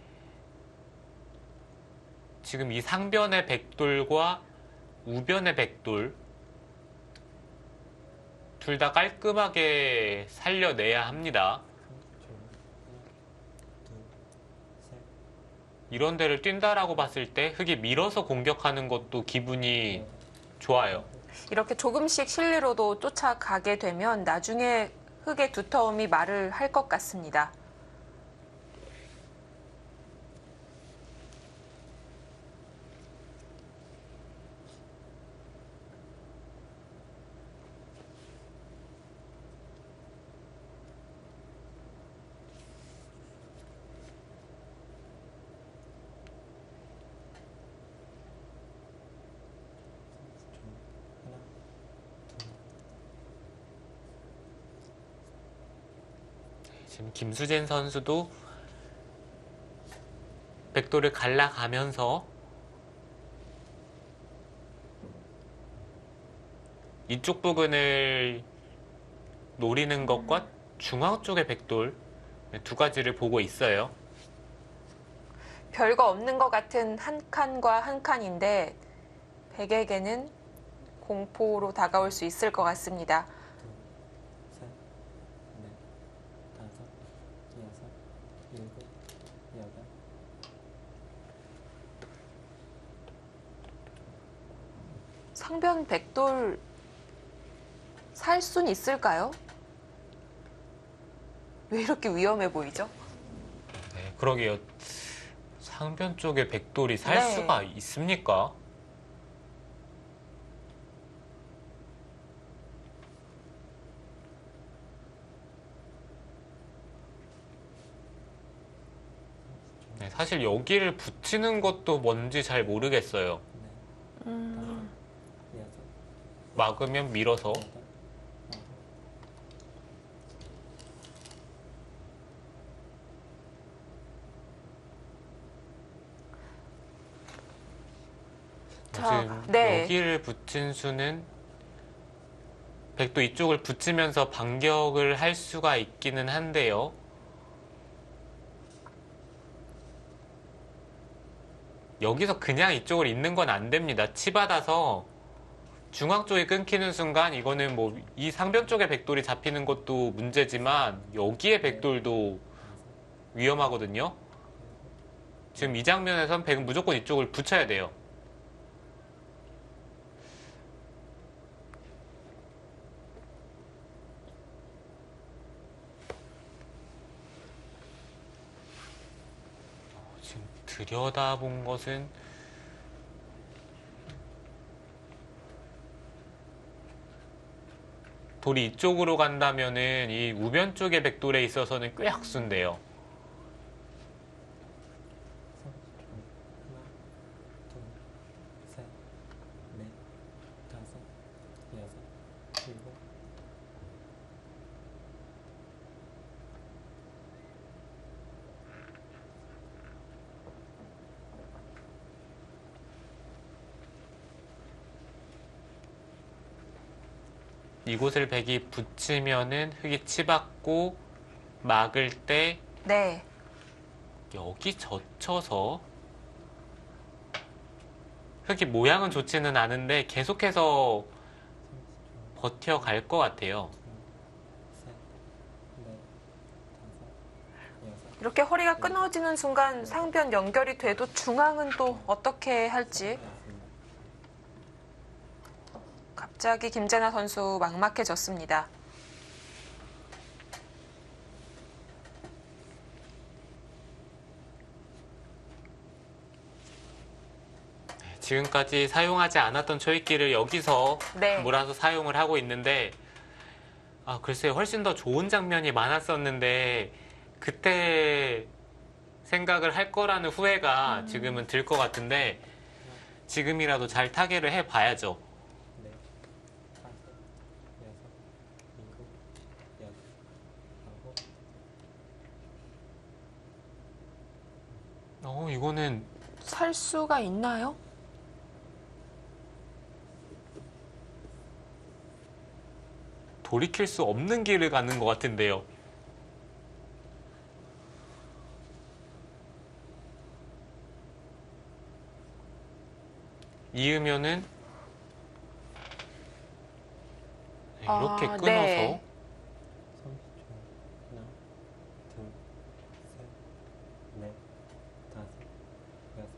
지금 이 상변의 백돌과 우변의 백돌 둘 다 깔끔하게 살려내야 합니다. 둘, 하나, 둘, 셋, 이런 데를 뛴다라고 봤을 때 흑이 밀어서 공격하는 것도 기분이 여덟, 좋아요. 이렇게 조금씩 실리로도 쫓아가게 되면 나중에 흙의 두터움이 말을 할 것 같습니다. 하나, 지금 김수진 선수도 백돌을 갈라가면서 이쪽 부분을 노리는 것과 중앙 쪽의 백돌 두 가지를 보고 있어요. 별거 없는 것 같은 한 칸과 한 칸인데 백에게는 공포로 다가올 수 있을 것 같습니다. 둘, 셋, 넷, 다섯, 여섯, 일곱, 여덟, 상변 백돌 살 순 있을까요? 왜 이렇게 위험해 보이죠? 네, 그러게요. 상변 쪽에 백돌이 살 네. 수가 있습니까? 네, 사실 여기를 붙이는 것도 뭔지 잘 모르겠어요. 넷, 다섯, 여섯, 막으면 밀어서. 여덟, 아홉, 자, 지금 네. 여기를 붙인 수는 백도 이쪽을 붙이면서 반격을 할 수가 있기는 한데요. 여기서 그냥 이쪽을 잇는 건 안 됩니다. 치받아서 중앙 쪽이 끊기는 순간 이거는 뭐 이 상변 쪽에 백돌이 잡히는 것도 문제지만 여기에 백돌도 위험하거든요. 지금 이 장면에선 백은 무조건 이쪽을 붙여야 돼요. 지금 들여다본 것은 돌이 이쪽으로 간다면은 이 우변 쪽의 백돌에 있어서는 꽤 학수인데요. 하나, 둘, 셋, 넷, 다섯, 여섯, 일곱, 이곳을 백이 붙이면은 흙이 치받고 막을 때 네. 여기 젖혀서 흙이 모양은 좋지는 않은데 계속해서 30초. 버텨갈 것 같아요. 셋, 넷, 다섯, 여섯. 이렇게 허리가 끊어지는 순간 상변 연결이 돼도 중앙은 또 어떻게 할지. 되었습니다. 갑자기 김재나 선수 막막해졌습니다. 지금까지 사용하지 않았던 초입기를 여기서 네. 몰아서 사용을 하고 있는데 글쎄 훨씬 더 좋은 장면이 많았었는데 그때 생각을 할 거라는 후회가 지금은 들 것 같은데 지금이라도 잘 타개를 해봐야죠. 넷, 다섯, 여섯, 일곱, 여덟, 아홉. 이거는 살 수가 있나요? 돌이킬 수 없는 길을 가는 것 같은데요. 이으면은 이렇게 끊어서 네. 30초. 하나, 둘, 셋, 넷, 다섯,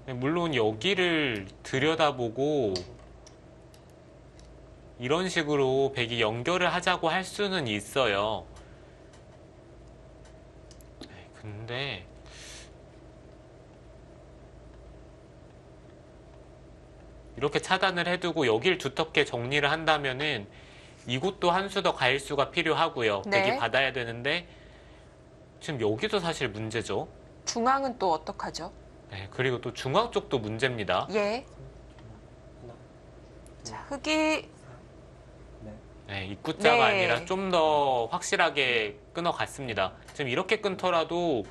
여섯. 물론 여기를 들여다보고 이런 식으로 백이 연결을 하자고 할 수는 있어요. 근데 이렇게 차단을 해두고 여길 두텁게 정리를 한다면은 이곳도 한 수 더 가일수가 필요하고요. 네. 백이 받아야 되는데 지금 여기도 사실 문제죠. 중앙은 또 어떡하죠? 네, 그리고 또 중앙 쪽도 문제입니다. 예. 30초. 하나, 둘, 자, 흙이 셋, 넷. 네, 입구자가 네. 아니라 좀 더 확실하게 끊어갔습니다. 지금 이렇게 끊더라도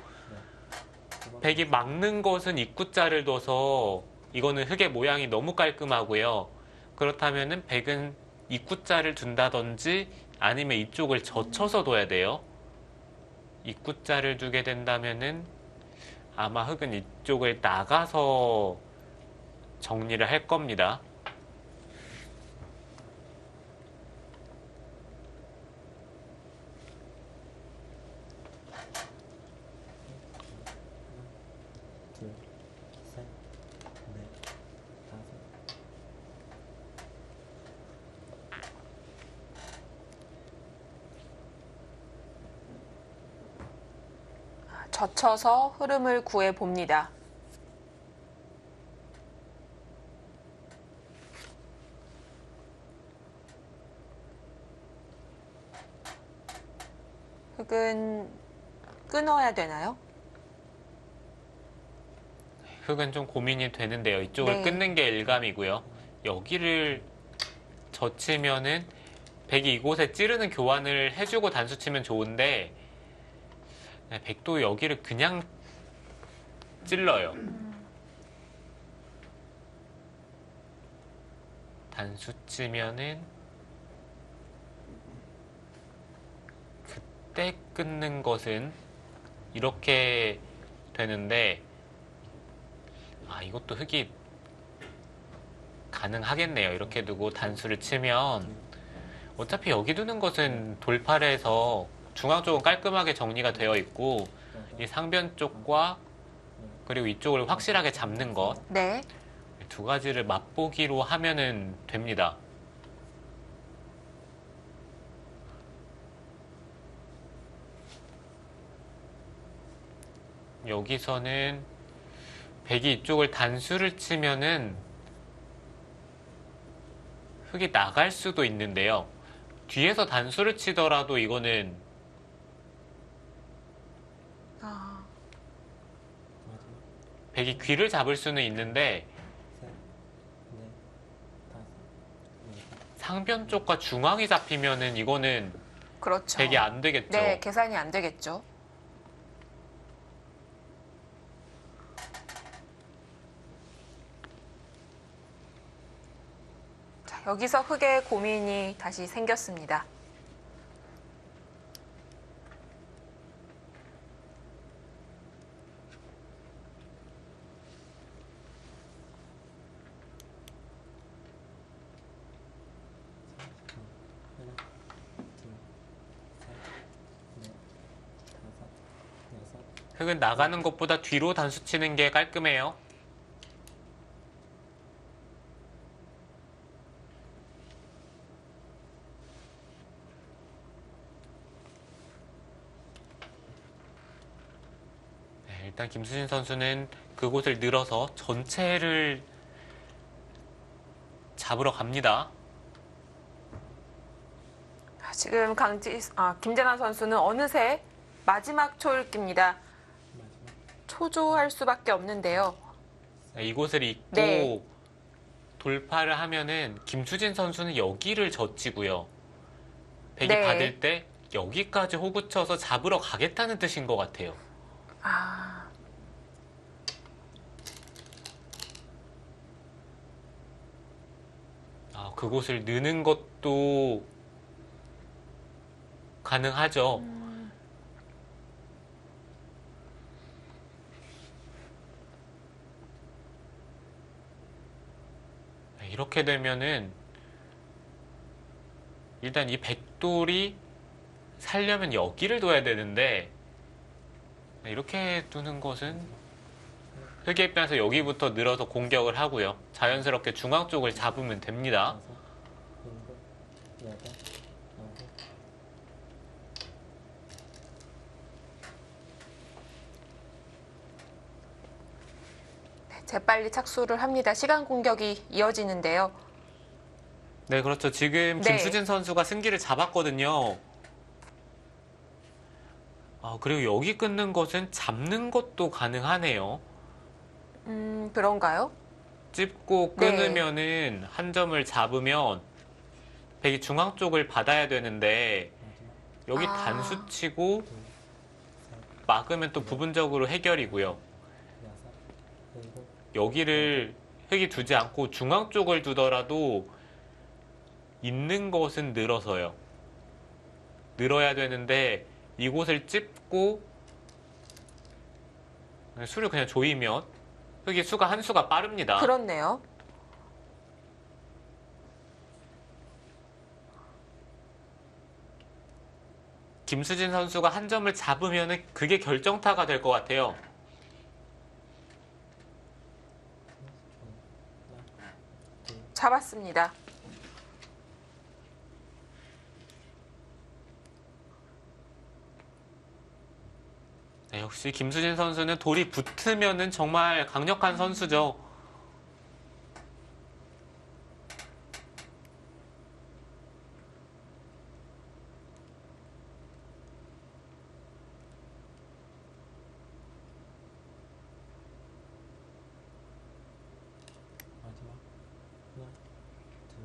두 번. 백이 막는 것은 입구자를 둬서 이거는 흙의 모양이 너무 깔끔하고요. 그렇다면은 백은 입구자를 둔다든지 아니면 이쪽을 젖혀서 둬야 돼요. 입구자를 두게 된다면은 아마 흙은 이쪽을 나가서 정리를 할 겁니다. 둘, 셋, 넷, 다섯. 젖혀서 흐름을 구해 봅니다. 흙은 끊어야 되나요? 흙은 좀 고민이 되는데요. 이쪽을 네. 끊는 게 일감이고요. 여기를 젖히면은 백이 이곳에 찌르는 교환을 해주고 단수 치면 좋은데 네, 백도 여기를 그냥 찔러요. 단수 치면은 그때 끊는 것은 이렇게 되는데 이것도 흙이 가능하겠네요. 이렇게 두고 단수를 치면 어차피 여기 두는 것은 돌파를 해서 중앙 쪽은 깔끔하게 정리가 되어 있고 이 상변 쪽과 그리고 이쪽을 확실하게 잡는 것 네. 두 가지를 맛보기로 하면은 됩니다. 여기서는 백이 이쪽을 단수를 치면은 흙이 나갈 수도 있는데요. 뒤에서 단수를 치더라도 이거는 아, 마지막. 백이 귀를 잡을 수는 있는데 셋, 넷, 다섯, 여섯. 상변 쪽과 중앙이 잡히면은 이거는 그렇죠. 백이 안 되겠죠. 네, 계산이 안 되겠죠. 자, 여기서 흑의 고민이 다시 생겼습니다. 하나, 둘, 셋, 넷, 다섯, 여섯. 흑은 나가는 것보다 뒤로 단수 치는 게 깔끔해요. 네, 일단 김수진 선수는 그곳을 늘어서 전체를 잡으러 갑니다. 지금 김재남 선수는 어느새 마지막 초읽기입니다. 마지막. 초조할 수밖에 없는데요. 네, 이곳을 잇고 네. 돌파를 하면은 김수진 선수는 여기를 젖히고요. 백이 네. 받을 때 여기까지 호구 쳐서 잡으러 가겠다는 뜻인 것 같아요. 아, 그곳을 느는 것도 가능하죠. 네, 이렇게 되면은 일단 이 백돌이 살려면 여기를 둬야 되는데 네, 이렇게 두는 것은 흑의 입장에서 여기부터 늘어서 공격을 하고요. 자연스럽게 중앙 쪽을 잡으면 됩니다. 다섯, 일곱, 여덟, 아홉. 재빨리 착수를 합니다. 시간 공격이 이어지는데요. 네, 그렇죠. 지금 네. 김수진 선수가 승기를 잡았거든요. 그리고 여기 끊는 것은 잡는 것도 가능하네요. 그런가요? 찝고 네. 끊으면은 한 점을 잡으면 백이 중앙 쪽을 받아야 되는데 마지막. 여기 아. 단수 치고 둘, 셋, 막으면 또 부분적으로 해결이고요. 여섯, 일곱. 여기를 흑이 두지 않고 중앙 쪽을 두더라도 있는 것은 늘어서요. 늘어야 되는데 이곳을 찝고 수를 그냥 조이면 흑이 수가 한 수가 빠릅니다. 그렇네요. 김수진 선수가 한 점을 잡으면 그게 결정타가 될 것 같아요. 잡았습니다. 네, 역시 김수진 선수는 돌이 붙으면은 정말 강력한 선수죠. 마지막. 하나, 둘,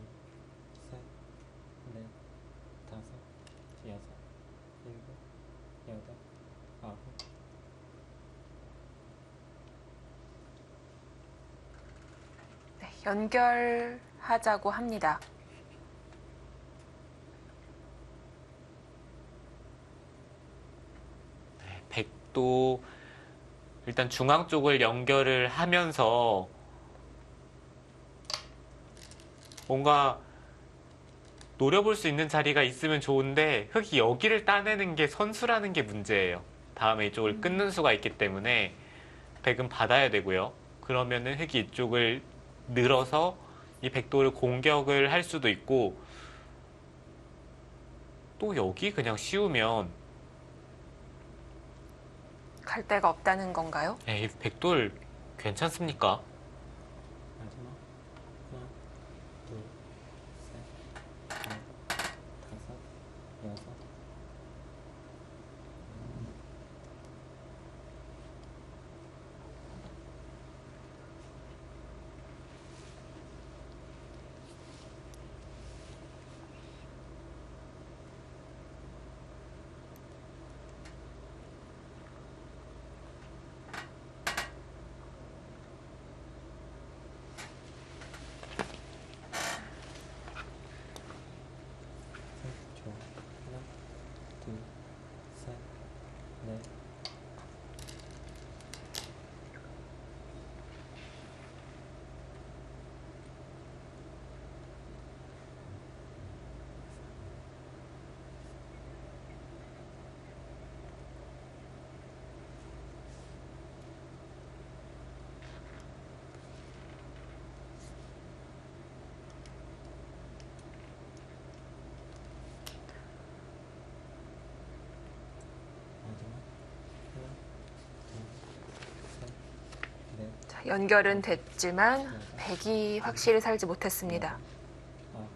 셋, 넷, 다섯, 여섯, 일곱, 여덟, 아홉. 네, 연결하자고 합니다. 백도 일단 중앙 쪽을 연결을 하면서 뭔가 노려볼 수 있는 자리가 있으면 좋은데 흑이 여기를 따내는 게 선수라는 게 문제예요. 다음에 이쪽을 끊는 수가 있기 때문에 백은 받아야 되고요. 그러면은 흑이 이쪽을 늘어서 이 백도를 공격을 할 수도 있고 또 여기 그냥 씌우면 갈 데가 없다는 건가요? 이 백돌 괜찮습니까? 마지막. 하나, 둘, 셋, 넷, 다섯, 여섯. 연결은 됐지만 백이 확실히 살지 못했습니다. 아홉,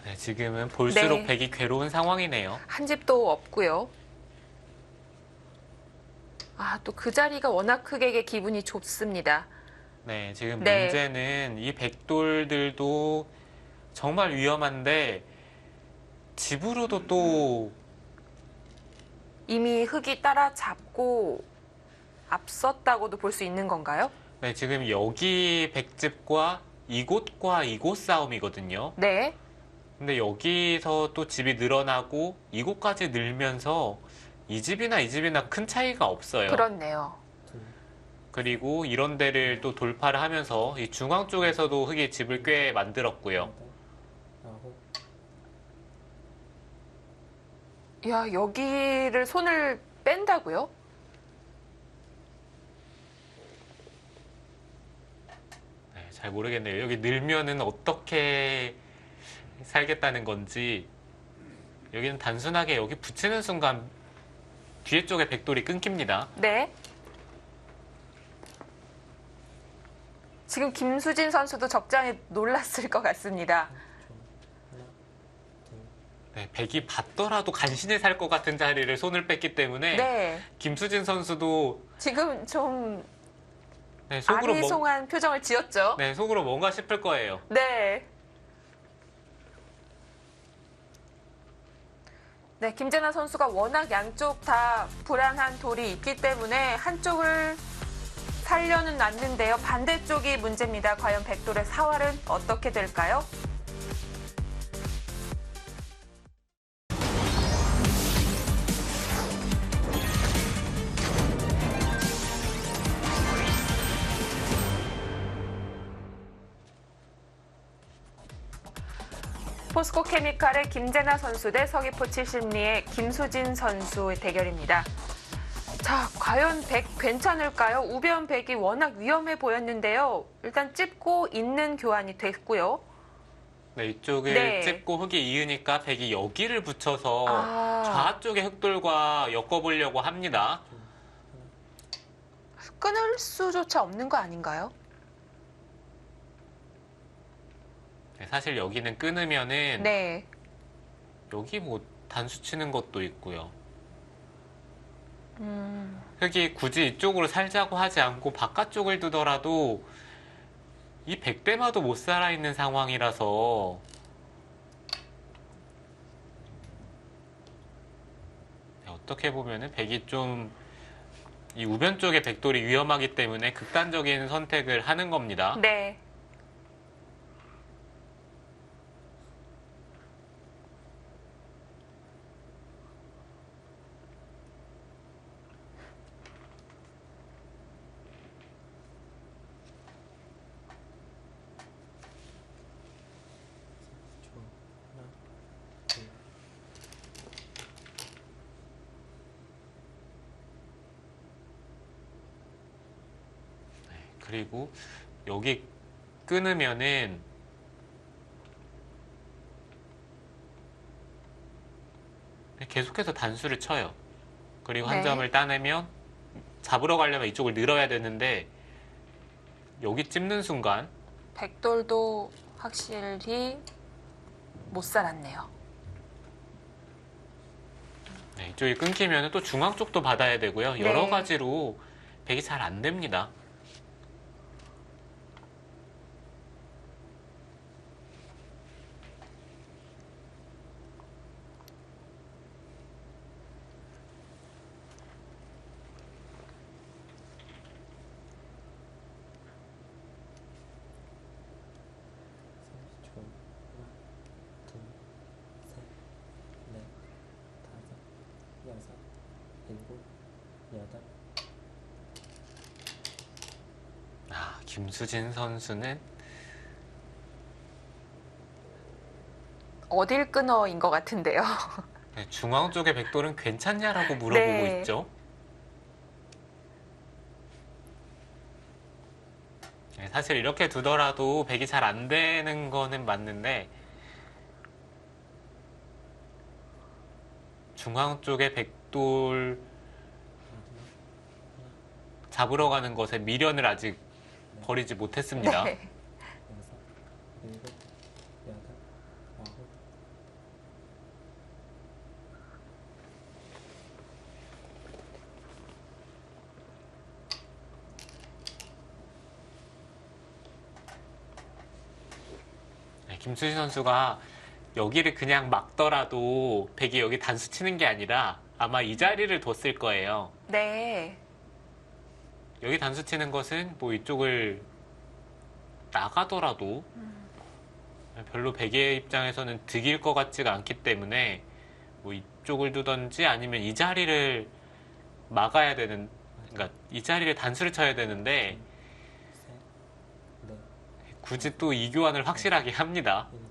네, 지금은 볼수록 네. 백이 괴로운 상황이네요. 한 집도 없고요. 아, 또 그 자리가 워낙 크게 기분이 좁습니다. 네, 지금 네. 문제는 이 백돌들도 정말 위험한데 집으로도 또 이미 흙이 따라잡고 앞섰다고도 볼 수 있는 건가요? 네, 지금 여기 백집과 이곳과 이곳 싸움이거든요. 네. 근데 여기서 또 집이 늘어나고 이곳까지 늘면서 이 집이나 이 집이나 큰 차이가 없어요. 그렇네요. 둘, 그리고 이런 데를 또 돌파를 하면서 이 중앙 쪽에서도 흙이 집을 꽤 만들었고요. 여덟, 아홉, 야, 여기를 손을 뺀다고요? 네, 잘 모르겠네요. 여기 늘면은 어떻게 살겠다는 건지. 여기는 단순하게 여기 붙이는 순간 뒤에 쪽에 백돌이 끊깁니다. 네. 지금 김수진 선수도 적잖이 놀랐을 것 같습니다. 하나, 둘, 네, 백이 받더라도 간신히 살 것 같은 자리를 손을 뺐기 때문에 네. 김수진 선수도 지금 좀 네, 속으로 아리송한 표정을 지었죠? 네, 속으로 뭔가 싶을 거예요. 네. 네, 김재나 선수가 워낙 양쪽 다 불안한 돌이 있기 때문에 한쪽을 살려는 놨는데요. 반대쪽이 문제입니다. 과연 백돌의 사활은 어떻게 될까요? 포스코 케미칼의 김재나 선수 대 서귀포 70리의 김수진 선수의 대결입니다. 자, 과연 백 괜찮을까요? 우변 백이 워낙 위험해 보였는데요. 일단 찝고 있는 교환이 됐고요. 네, 이쪽을 네. 찝고 흙이 이으니까 백이 여기를 붙여서 아. 좌쪽의 흙돌과 엮어보려고 합니다. 끊을 수조차 없는 거 아닌가요? 네, 사실 여기는 끊으면은 네. 여기 뭐 단수 치는 것도 있고요. 음, 흙이 굳이 이쪽으로 살자고 하지 않고 바깥쪽을 두더라도 이 백대마도 못 살아있는 상황이라서 네, 어떻게 보면은 백이 좀 이 우변 쪽의 백돌이 위험하기 때문에 극단적인 선택을 하는 겁니다. 네. 초, 하나, 둘, 그리고 여기 끊으면은 계속해서 단수를 쳐요. 그리고 한 네. 점을 따내면 잡으러 가려면 이쪽을 늘어야 되는데 여기 찝는 순간 백돌도 확실히 못 살았네요. 네, 이쪽이 끊기면 또 중앙 쪽도 받아야 되고요. 네. 여러 가지로 백이 잘 안 됩니다. 초, 하나, 둘, 셋, 넷, 다섯, 여섯, 일곱, 여덟, 아, 김수진 선수는 어딜 끊어인 것 같은데요. 네, 중앙 쪽의 백돌은 괜찮냐라고 물어보고 네. 있죠. 네, 사실 이렇게 두더라도 백이 잘 안 되는 거는 맞는데 중앙 쪽에 백돌 잡으러 가는 것에 미련을 아직 버리지 못했습니다. 네. 6, 7, 8, 9. 네, 김수진 선수가 여기를 그냥 막더라도 백이 여기 단수 치는 게 아니라 아마 이 자리를 뒀을 거예요. 네. 여기 단수 치는 것은 뭐 이쪽을 나가더라도 별로 백의 입장에서는 득일 것 같지가 않기 때문에 뭐 이쪽을 두던지 아니면 이 자리를 막아야 되는, 그러니까 이 자리를 단수를 쳐야 되는데 3, 4, 굳이 또 이 교환을 확실하게 합니다. 7, 8.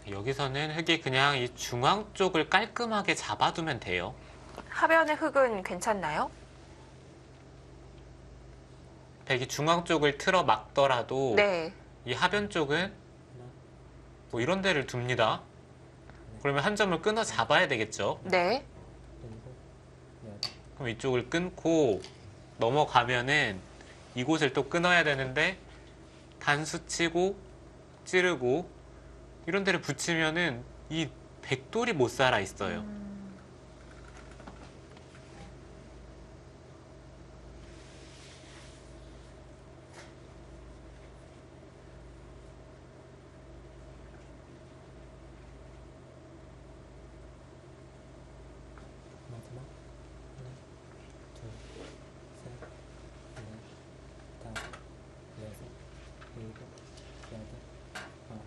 여기서는 흙이 그냥 이 중앙 쪽을 깔끔하게 잡아두면 돼요. 하변의 흙은 괜찮나요? 백이 중앙 쪽을 틀어 막더라도 네. 이 하변 쪽은 뭐 이런 데를 둡니다. 그러면 한 점을 끊어 잡아야 되겠죠. 네. 7, 8. 그럼 이쪽을 끊고 넘어가면은 이곳을 또 끊어야 되는데 단수 치고 찌르고 이런 데를 붙이면은 이 백돌이 못 살아 있어요. 마지막 하나, 둘, 셋, 넷, 다섯, 여섯, 일곱, 여덟, 아홉.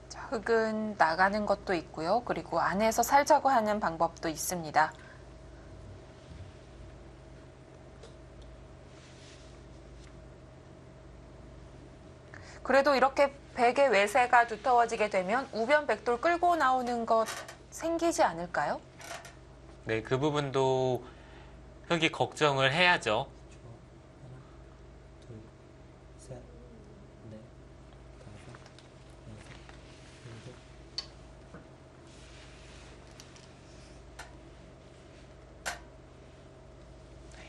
자, 흙은 나가는 것도 있고요. 그리고 안에서 살자고 하는 방법도 있습니다. 그래도 이렇게 백의 외세가 두터워지게 되면 우변 백돌 끌고 나오는 것 생기지 않을까요? 네, 그 부분도 흙이 걱정을 해야죠. 초, 하나, 둘, 셋, 넷, 다섯, 여섯, 일곱.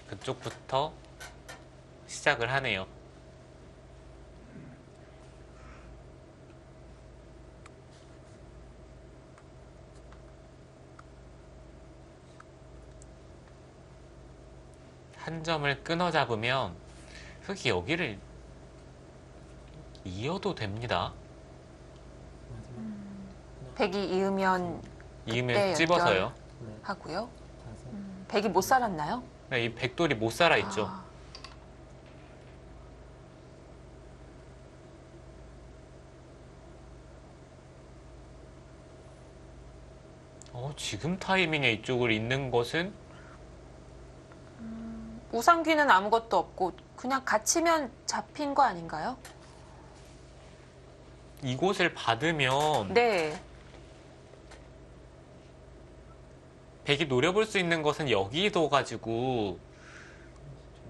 그쪽부터 시작을 하네요. 한 점을 끊어 잡으면 흙이 여기를 이어도 됩니다. 마지막 하나, 백이 이으면 이으면 네, 찝어서요. 넷, 하고요. 다섯. 백이 못 살았나요? 네, 이 백돌이 못 살아 있죠. 아, 지금 타이밍에 이쪽을 잇는 것은 우상귀는 아무것도 없고 그냥 갇히면 잡힌 거 아닌가요? 이곳을 받으면 네. 백이 노려볼 수 있는 것은 여기 둬가지고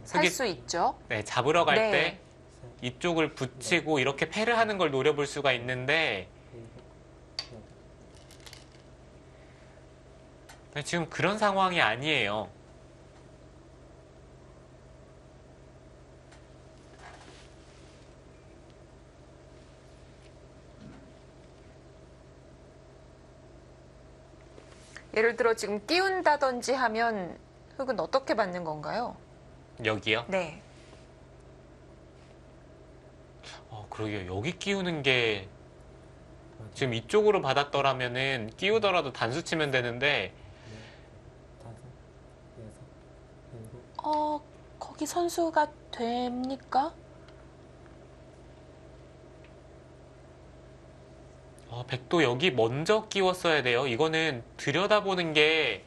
살 흙이 수 있죠. 네, 잡으러 갈 네. 때 셋, 이쪽을 붙이고 이렇게 패를 하는 걸 노려볼 수가 있는데 일곱, 여덟. 지금 그런 상황이 아니에요. 예를 들어 지금 띄운다든지 하면 흙은 어떻게 받는 건가요? 여기요. 네. 그러게요. 여기 끼우는 게 지금 이쪽으로 받았더라면은 끼우더라도 단수 치면 되는데 넷, 다섯, 여섯, 일곱. 거기 선수가 됩니까? 백도 여기 먼저 끼웠어야 돼요. 이거는 들여다보는 게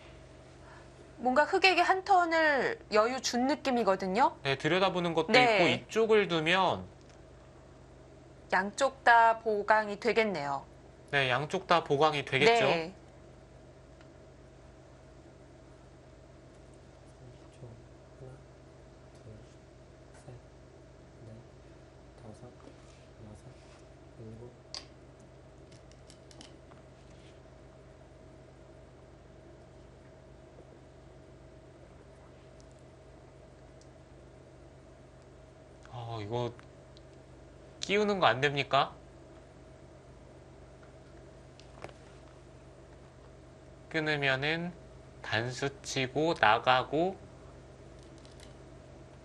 뭔가 흙에게 한 턴을 여유 준 느낌이거든요. 네, 들여다보는 것도 네. 있고 이쪽을 두면 양쪽 다 보강이 되겠네요. 네, 양쪽 다 보강이 되겠죠? 네. 30초. 하나, 둘, 셋, 넷, 다섯, 여섯, 일곱. 이거 끼우는 거 안 됩니까? 끊으면은 단수 치고 나가고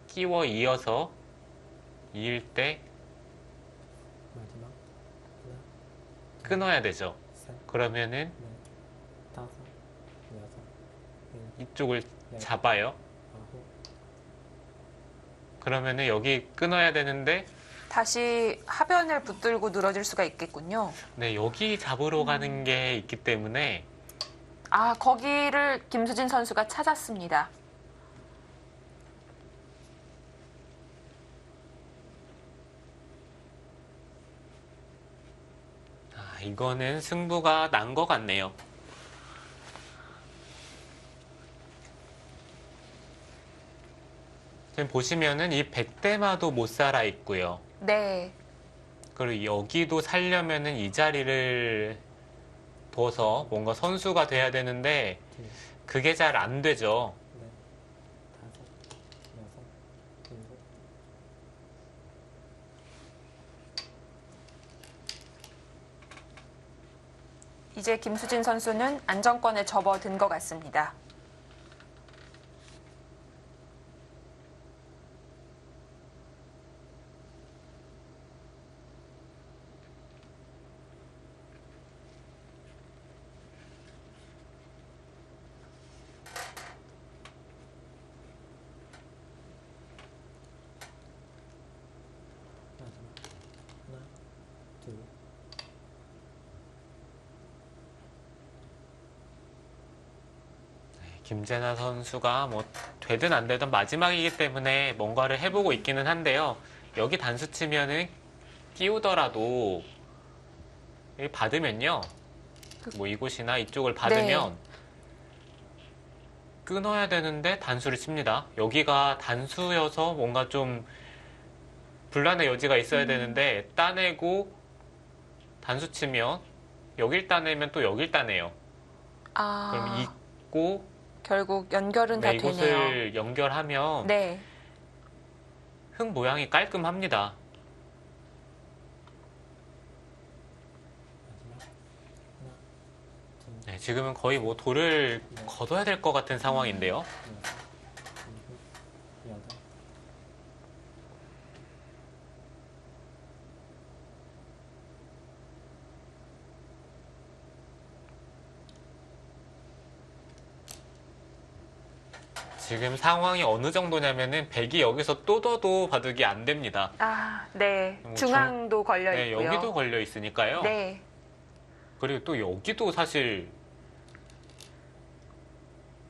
끼워 이어서 이을 때 마지막. 하나, 끊어야 되죠. 셋, 그러면은 넷, 다섯, 여섯, 일곱, 이쪽을 네. 잡아요. 아홉. 그러면은 여기 끊어야 되는데 다시 하변을 붙들고 늘어질 수가 있겠군요. 네, 여기 잡으러 가는 게 있기 때문에 아, 거기를 김수진 선수가 찾았습니다. 이거는 승부가 난 것 같네요. 지금 보시면은 이 백대마도 못 살아 있고요. 네. 그리고 여기도 살려면은 이 자리를 둬서 뭔가 선수가 돼야 되는데 둘, 그게 잘 안 되죠. 넷, 다섯, 여섯, 일곱. 이제 김수진 선수는 안정권에 접어든 것 같습니다. 마지막. 하나, 둘, 김재나 선수가 뭐 되든 안 되든 마지막이기 때문에 뭔가를 해보고 있기는 한데요. 여기 단수 치면은 끼우더라도 여기 받으면요. 뭐 이곳이나 이쪽을 받으면 끊어야 되는데 단수를 칩니다. 여기가 단수여서 뭔가 좀 분란의 여지가 있어야 되는데 따내고 단수 치면 여길 따내면 또 여길 따내요. 아, 그럼 잊고 결국 연결은 네, 다 되네요. 이곳을 연결하면 네. 흙 모양이 깔끔합니다. 마지막. 하나, 둘, 네, 지금은 거의 뭐 돌을 걷어야 될 것 같은 상황인데요. 여섯, 일곱, 여덟. 지금 상황이 어느 정도냐면은 백이 여기서 또 둬도 바둑이 안 됩니다. 아, 네. 뭐 중앙도 걸려 네, 있고요. 여기도 걸려 있으니까요. 네. 그리고 또 여기도 사실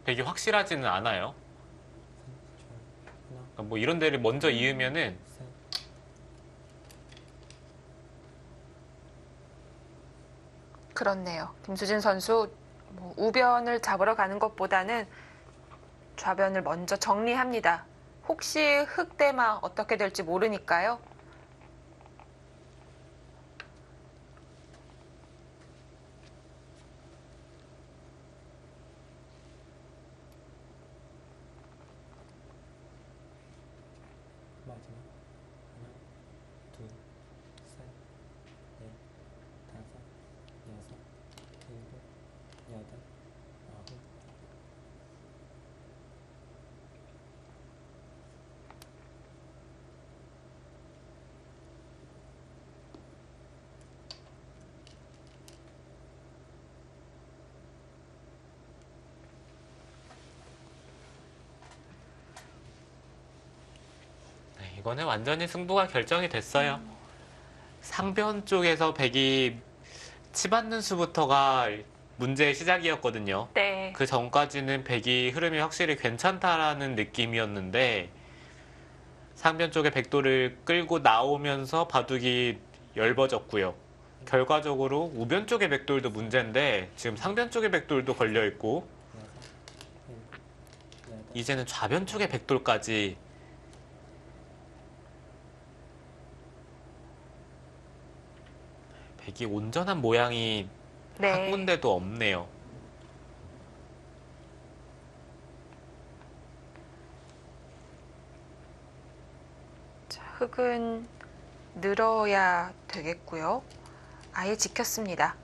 백이 확실하지는 않아요. 하나, 그러니까 뭐 이런 데를 먼저 이으면은 셋, 그렇네요. 김수진 선수 뭐 우변을 잡으러 가는 것보다는 좌변을 먼저 정리합니다. 혹시 흑대마 어떻게 될지 모르니까요. 마지막. 하나, 둘, 셋, 넷, 다섯, 여섯, 일곱, 여덟, 아홉. 네, 이거는 완전히 승부가 결정이 됐어요. 상변 쪽에서 백이 치받는 수부터가 문제의 시작이었거든요. 네. 그 전까지는 백이 흐름이 확실히 괜찮다라는 느낌이었는데 상변 쪽에 백도를 끌고 나오면서 바둑이 엷어졌고요. 결과적으로 우변 쪽의 백돌도 문제인데 지금 상변 쪽의 백돌도 걸려 있고 이제는 좌변 쪽의 백돌까지 백이 온전한 모양이 한 네. 군데도 없네요. 자, 흙은 늘어야 되겠고요. 아예 지켰습니다.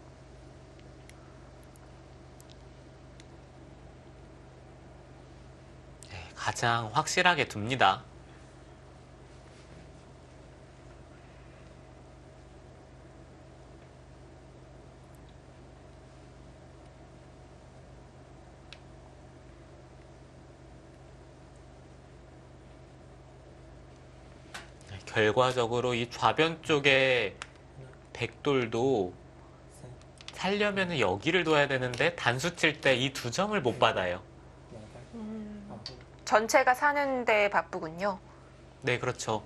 네, 가장 확실하게 둡니다. 네, 결과적으로 이 좌변 쪽의 백돌도 살려면 여기를 둬야 되는데 단수 칠 때 이 두 점을 못 받아요. 전체가 사는데 바쁘군요. 네, 그렇죠.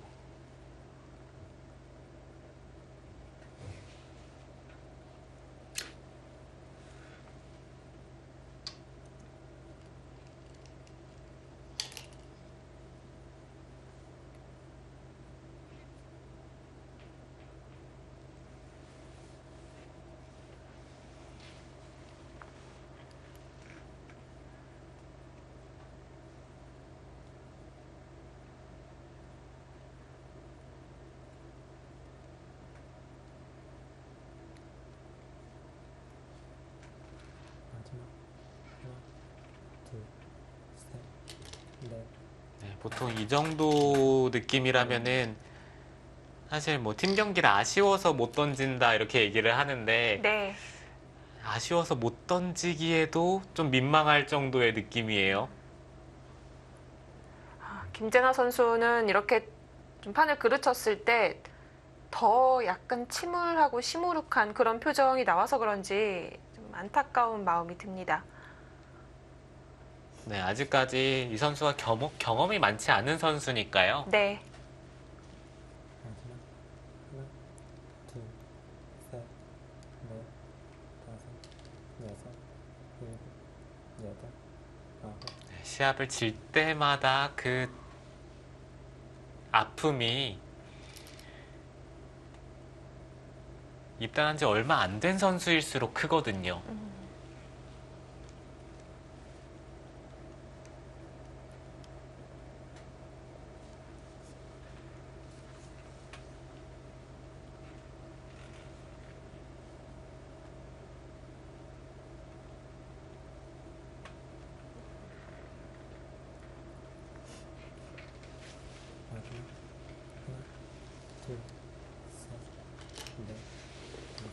마지막 하나, 둘, 셋, 넷. 네, 보통 이 정도 느낌이라면은 사실 뭐 팀 경기를 아쉬워서 못 던진다 이렇게 얘기를 하는데 네. 아쉬워서 못 던지기에도 좀 민망할 정도의 느낌이에요. 김재나 선수는 이렇게 좀 판을 그르쳤을 때 더 약간 침울하고 시무룩한 그런 표정이 나와서 그런지 좀 안타까운 마음이 듭니다. 네, 아직까지 이 선수가 경험이 많지 않은 선수니까요. 네. 마지막 하나, 둘, 셋, 넷, 다섯, 여섯, 일곱, 여덟, 아홉. 네, 시합을 질 때마다 그 아픔이 입단한 지 얼마 안 된 선수일수록 크거든요. 마지막 하나, 둘, 셋, 넷, 다섯.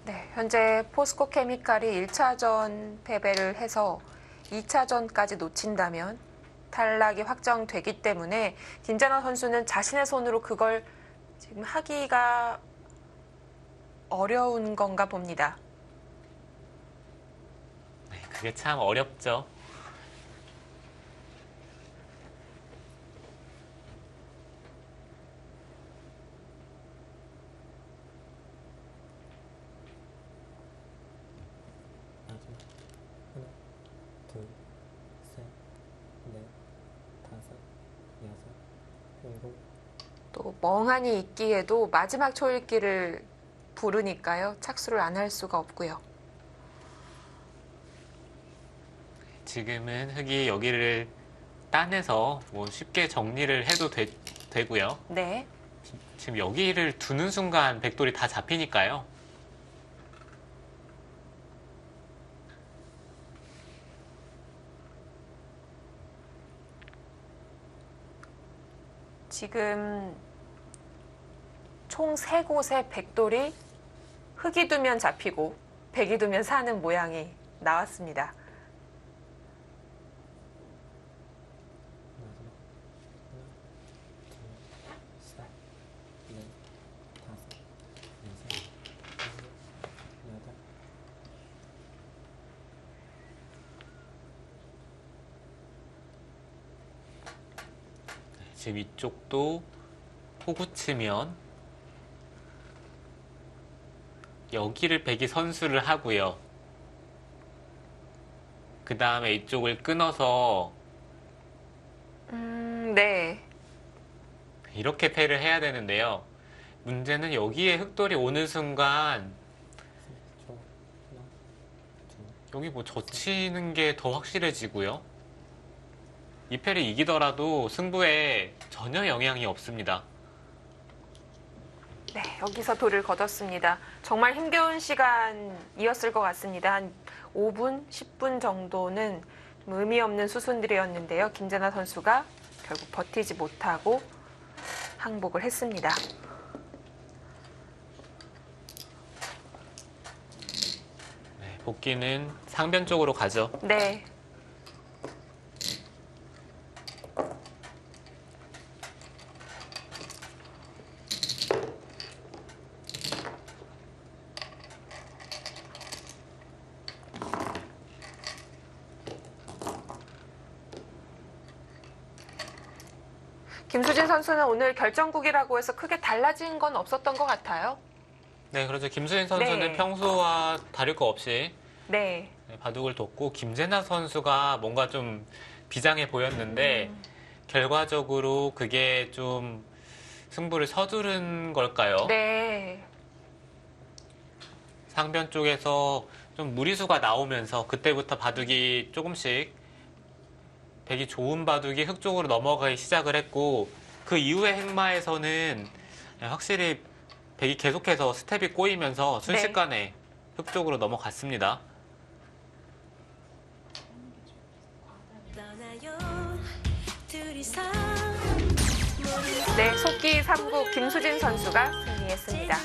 네, 현재 포스코 케미칼이 1차전 패배를 해서 2차전까지 놓친다면 탈락이 확정되기 때문에 김재나 선수는 자신의 손으로 그걸 지금 하기가 어려운 건가 봅니다. 네, 그게 참 어렵죠. 마지막 하나, 둘, 셋, 넷, 다섯, 여섯, 일곱. 또 멍하니 있기에도 마지막 초읽기를 부르니까요. 착수를 안 할 수가 없고요. 지금은 흙이 여기를 따내서 뭐 쉽게 정리를 해도 되고요. 네. 지금 여기를 두는 순간 백돌이 다 잡히니까요. 지금 총 3곳의 백돌이 흙이 두면 잡히고 백이 두면 사는 모양이 나왔습니다. 마지막 하나, 둘, 셋, 넷, 다섯, 여섯, 일곱, 여덟. 지금 이쪽도 호구 치면 여기를 백이 선수를 하고요. 그 다음에 이쪽을 끊어서 네. 이렇게 패를 해야 되는데요. 문제는 여기에 흑돌이 오는 순간 30초. 하나, 둘, 여기 뭐 젖히는 게 더 확실해지고요. 이 패를 이기더라도 승부에 전혀 영향이 없습니다. 네, 여기서 돌을 거뒀습니다. 정말 힘겨운 시간이었을 것 같습니다. 한 5분, 10분 정도는 좀 의미 없는 수순들이었는데요. 김재나 선수가 결국 버티지 못하고 항복을 했습니다. 네, 복귀는 상변 쪽으로 가죠. 네. 김수진 선수는 오늘 결정국이라고 해서 크게 달라진 건 없었던 것 같아요. 네, 그렇죠. 김수진 선수는 네. 평소와 다를 거 없이 네. 바둑을 뒀고 김재나 선수가 뭔가 좀 비장해 보였는데 결과적으로 그게 좀 승부를 서두른 걸까요? 네. 상변 쪽에서 좀 무리수가 나오면서 그때부터 바둑이 조금씩 백이 좋은 바둑이 흑 쪽으로 넘어가기 시작을 했고 그 이후의 행마에서는 확실히 백이 계속해서 스텝이 꼬이면서 순식간에 흑 쪽으로 넘어갔습니다. 네, 속기 3국 김수진 선수가 승리했습니다.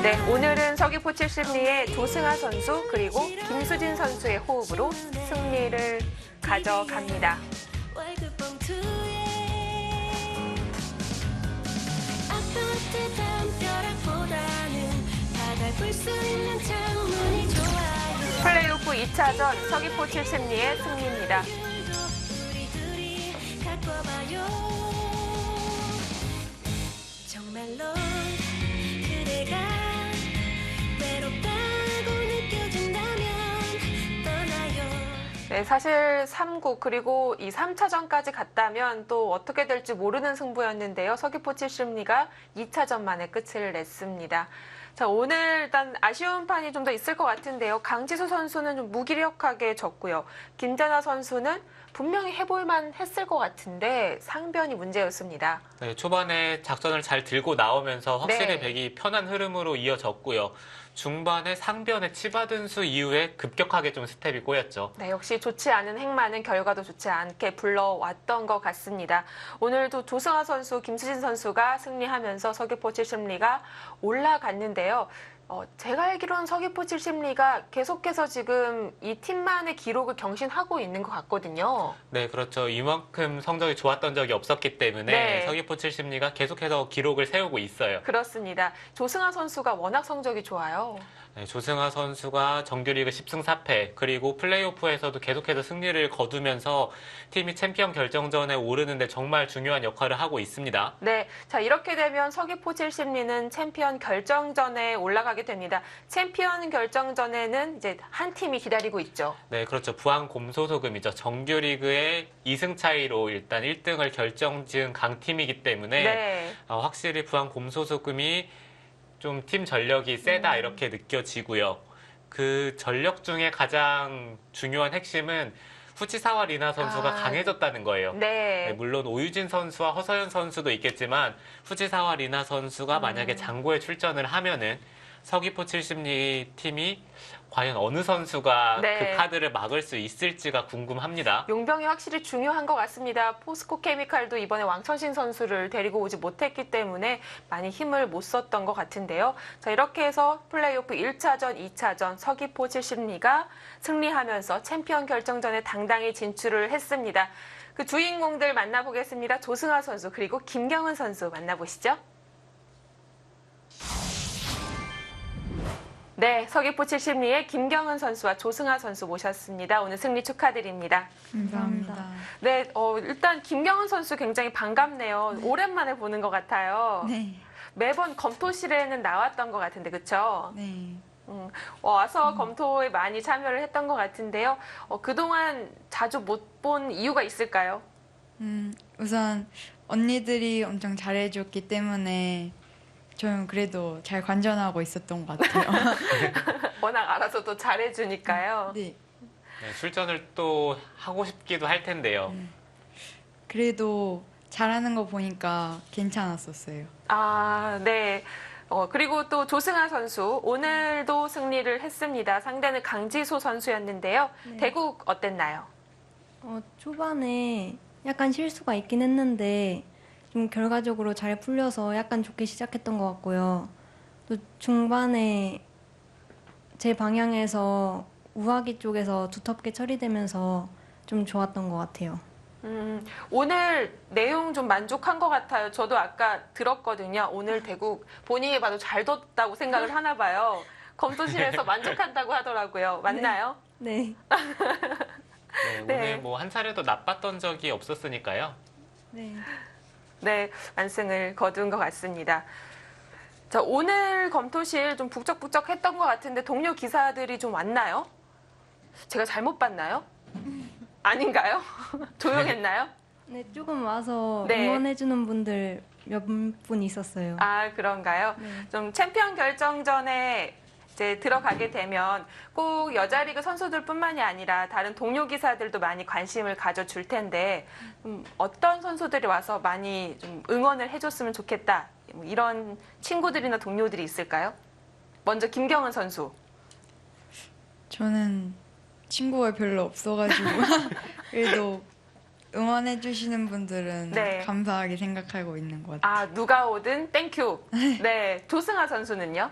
네, 오늘은 서귀포 70리의 조승아 선수 그리고 김수진 선수의 호흡으로 승리를 가져갑니다. 플레이오프 2차전 서귀포 70리의 승리입니다. 정말로 그대가 외롭다고 느껴진다면 떠나요. 네, 사실 3국 그리고 이 3차전까지 갔다면 또 어떻게 될지 모르는 승부였는데요. 서귀포 70리가 2차전 만에 끝을 냈습니다. 자, 오늘 일단 아쉬운 판이 좀 더 있을 것 같은데요. 강지수 선수는 좀 무기력하게 졌고요. 김재나 선수는 분명히 해볼만 했을 것 같은데 상변이 문제였습니다. 네, 초반에 작전을 잘 들고 나오면서 확실히 네. 백이 편한 흐름으로 이어졌고요. 중반에 상변에 치받은 수 이후에 급격하게 좀 스텝이 꼬였죠. 네, 역시 좋지 않은 행마는 결과도 좋지 않게 불러왔던 것 같습니다. 오늘도 조승아 선수, 김수진 선수가 승리하면서 서귀포 70리가 올라갔는데요. 제가 알기로는 서귀포 70리가 계속해서 지금 이 팀만의 기록을 경신하고 있는 것 같거든요. 네, 그렇죠. 이만큼 성적이 좋았던 적이 없었기 때문에 네. 서귀포 70리가 계속해서 기록을 세우고 있어요. 그렇습니다. 조승아 선수가 워낙 성적이 좋아요. 네, 조승아 선수가 정규리그 10승 4패 그리고 플레이오프에서도 계속해서 승리를 거두면서 팀이 챔피언 결정전에 오르는데 정말 중요한 역할을 하고 있습니다. 네, 자 이렇게 되면 서귀포 70리는 챔피언 결정전에 올라가게 됩니다. 챔피언 결정전에는 이제 한 팀이 기다리고 있죠. 네, 그렇죠. 부안 곰소소금이죠. 정규리그의 2승 차이로 일단 1등을 결정지은 강팀이기 때문에 네. 확실히 부안 곰소소금이 좀 팀 전력이 세다 이렇게 느껴지고요. 그 전력 중에 가장 중요한 핵심은 후치사와 리나 선수가 강해졌다는 거예요. 네. 네, 물론 오유진 선수와 허서연 선수도 있겠지만 후지사와 리나 선수가 만약에 장고에 출전을 하면은 서귀포 70리 팀이 과연 어느 선수가 네. 그 카드를 막을 수 있을지가 궁금합니다. 용병이 확실히 중요한 것 같습니다. 포스코 케미칼도 이번에 왕천신 선수를 데리고 오지 못했기 때문에 많이 힘을 못 썼던 것 같은데요. 자, 이렇게 해서 플레이오프 1차전, 2차전 서귀포 70리가 승리하면서 챔피언 결정전에 당당히 진출을 했습니다. 그 주인공들 만나보겠습니다. 조승아 선수 그리고 김경은 선수 만나보시죠. 네, 서귀포 70리의 김경은 선수와 조승아 선수 모셨습니다. 오늘 승리 축하드립니다. 감사합니다. 네, 일단 김경은 선수 굉장히 반갑네요. 오랜만에 보는 것 같아요. 네. 매번 검토실에는 나왔던 것 같은데, 그렇죠? 네. 와서 검토에 많이 참여를 했던 것 같은데요. 그동안 자주 못 본 이유가 있을까요? 우선 언니들이 엄청 잘해줬기 때문에 저는 그래도 잘 관전하고 있었던 것 같아요. 워낙 알아서 또 잘해주니까요. 네. 네, 출전을 또 하고 싶기도 할 텐데요. 그래도 잘하는 거 보니까 괜찮았었어요. 아, 네. 그리고 또 조승아 선수, 오늘도 승리를 했습니다. 상대는 강지소 선수였는데요. 네. 대국 어땠나요? 초반에 약간 실수가 있긴 했는데 좀 결과적으로 잘 풀려서 약간 좋게 시작했던 것 같고요. 또 중반에 제 방향에서 우하기 쪽에서 두텁게 처리되면서 좀 좋았던 것 같아요. 오늘 내용 좀 만족한 것 같아요. 저도 아까 들었거든요. 오늘 대국 본인이 봐도 잘 뒀다고 생각을 하나 봐요. 검토실에서 만족한다고 하더라고요. 맞나요? 네. 네, 네. 오늘 뭐 한 차례도 나빴던 적이 없었으니까요. 네. 네, 완승을 거둔 것 같습니다. 자, 오늘 검토실 좀 북적북적했던 것 같은데 동료 기사들이 좀 왔나요? 제가 잘못 봤나요? 아닌가요? 조용했나요? 네, 조금 와서 네. 응원해주는 분들 몇 분 있었어요. 아, 그런가요? 네. 좀 챔피언 결정전에 이제 들어가게 되면 꼭 여자리그 선수들뿐만이 아니라 다른 동료 기사들도 많이 관심을 가져줄 텐데 어떤 선수들이 와서 많이 좀 응원을 해줬으면 좋겠다. 뭐 이런 친구들이나 동료들이 있을까요? 먼저 김경은 선수. 저는 친구가 별로 없어가지고 그래도 응원해주시는 분들은 네. 감사하게 생각하고 있는 것 같아요. 아, 누가 오든 땡큐. 네, 조승아 선수는요?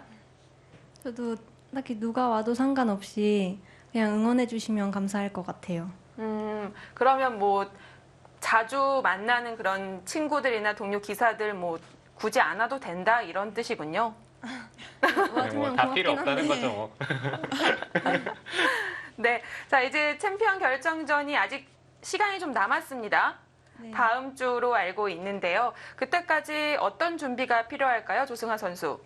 저도 딱히 누가 와도 상관없이 그냥 응원해주시면 감사할 것 같아요. 그러면 뭐 자주 만나는 그런 친구들이나 동료 기사들 뭐 굳이 안 와도 된다 이런 뜻이군요. 네, 뭐다 필요 없다는 한데. 거죠. 뭐. 네, 자 이제 챔피언 결정전이 아직 시간이 좀 남았습니다. 네. 다음 주로 알고 있는데요. 그때까지 어떤 준비가 필요할까요, 조승아 선수?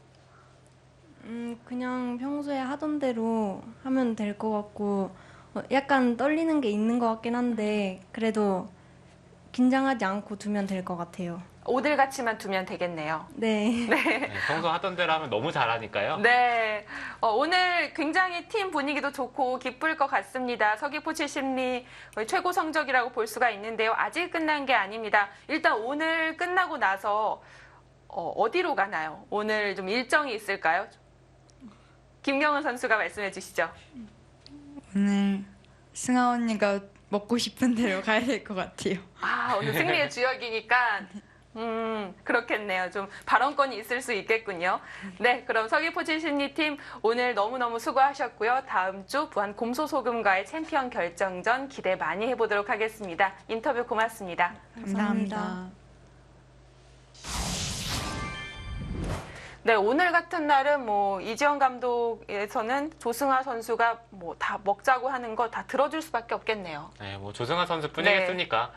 그냥 평소에 하던 대로 하면 될 것 같고 약간 떨리는 게 있는 것 같긴 한데 그래도 긴장하지 않고 두면 될 것 같아요. 오늘같이만 두면 되겠네요. 네. 네, 평소 하던 대로 하면 너무 잘하니까요. 네, 오늘 굉장히 팀 분위기도 좋고 기쁠 것 같습니다. 서귀포 70리 최고 성적이라고 볼 수가 있는데요. 아직 끝난 게 아닙니다. 일단 오늘 끝나고 나서 어디로 가나요? 오늘 좀 일정이 있을까요? 김경은 선수가 말씀해 주시죠. 오늘 승아 언니가 먹고 싶은 대로 가야 될 것 같아요. 아, 오늘 승리의 주역이니까 그렇겠네요. 좀 발언권이 있을 수 있겠군요. 네, 그럼 서귀포 70리팀 오늘 너무너무 수고하셨고요. 다음 주 부안 곰소소금과의 챔피언 결정전 기대 많이 해보도록 하겠습니다. 인터뷰 고맙습니다. 감사합니다. 네, 오늘 같은 날은 뭐 이지영 감독에서는 조승아 선수가 뭐 다 먹자고 하는 거 다 들어줄 수밖에 없겠네요. 네, 뭐 조승아 선수뿐이겠습니까?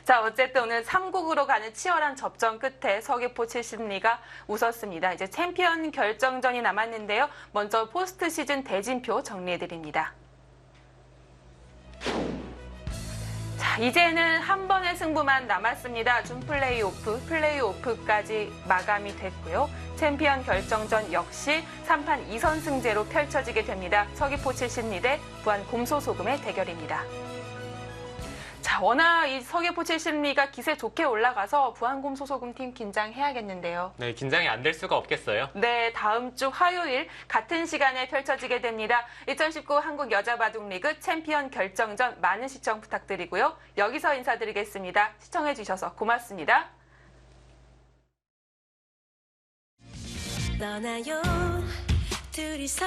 자, 어쨌든 오늘 3국으로 가는 치열한 접전 끝에 서귀포 70리가 웃었습니다. 이제 챔피언 결정전이 남았는데요. 먼저 포스트 시즌 대진표 정리해드립니다. 자, 이제는 한 번의 승부만 남았습니다. 준 플레이오프까지 마감이 됐고요. 챔피언 결정전 역시 3판 2선승제로 펼쳐지게 됩니다. 서귀포 70리 대 부안 곰소소금의 대결입니다. 자, 워낙 이 서귀포 70리가 기세 좋게 올라가서 부안 곰소소금 팀 긴장해야겠는데요. 네, 긴장이 안 될 수가 없겠어요. 네, 다음 주 화요일 같은 시간에 펼쳐지게 됩니다. 2019 한국 여자바둑리그 챔피언 결정전 많은 시청 부탁드리고요. 여기서 인사드리겠습니다. 시청해주셔서 고맙습니다. 떠나요 둘이서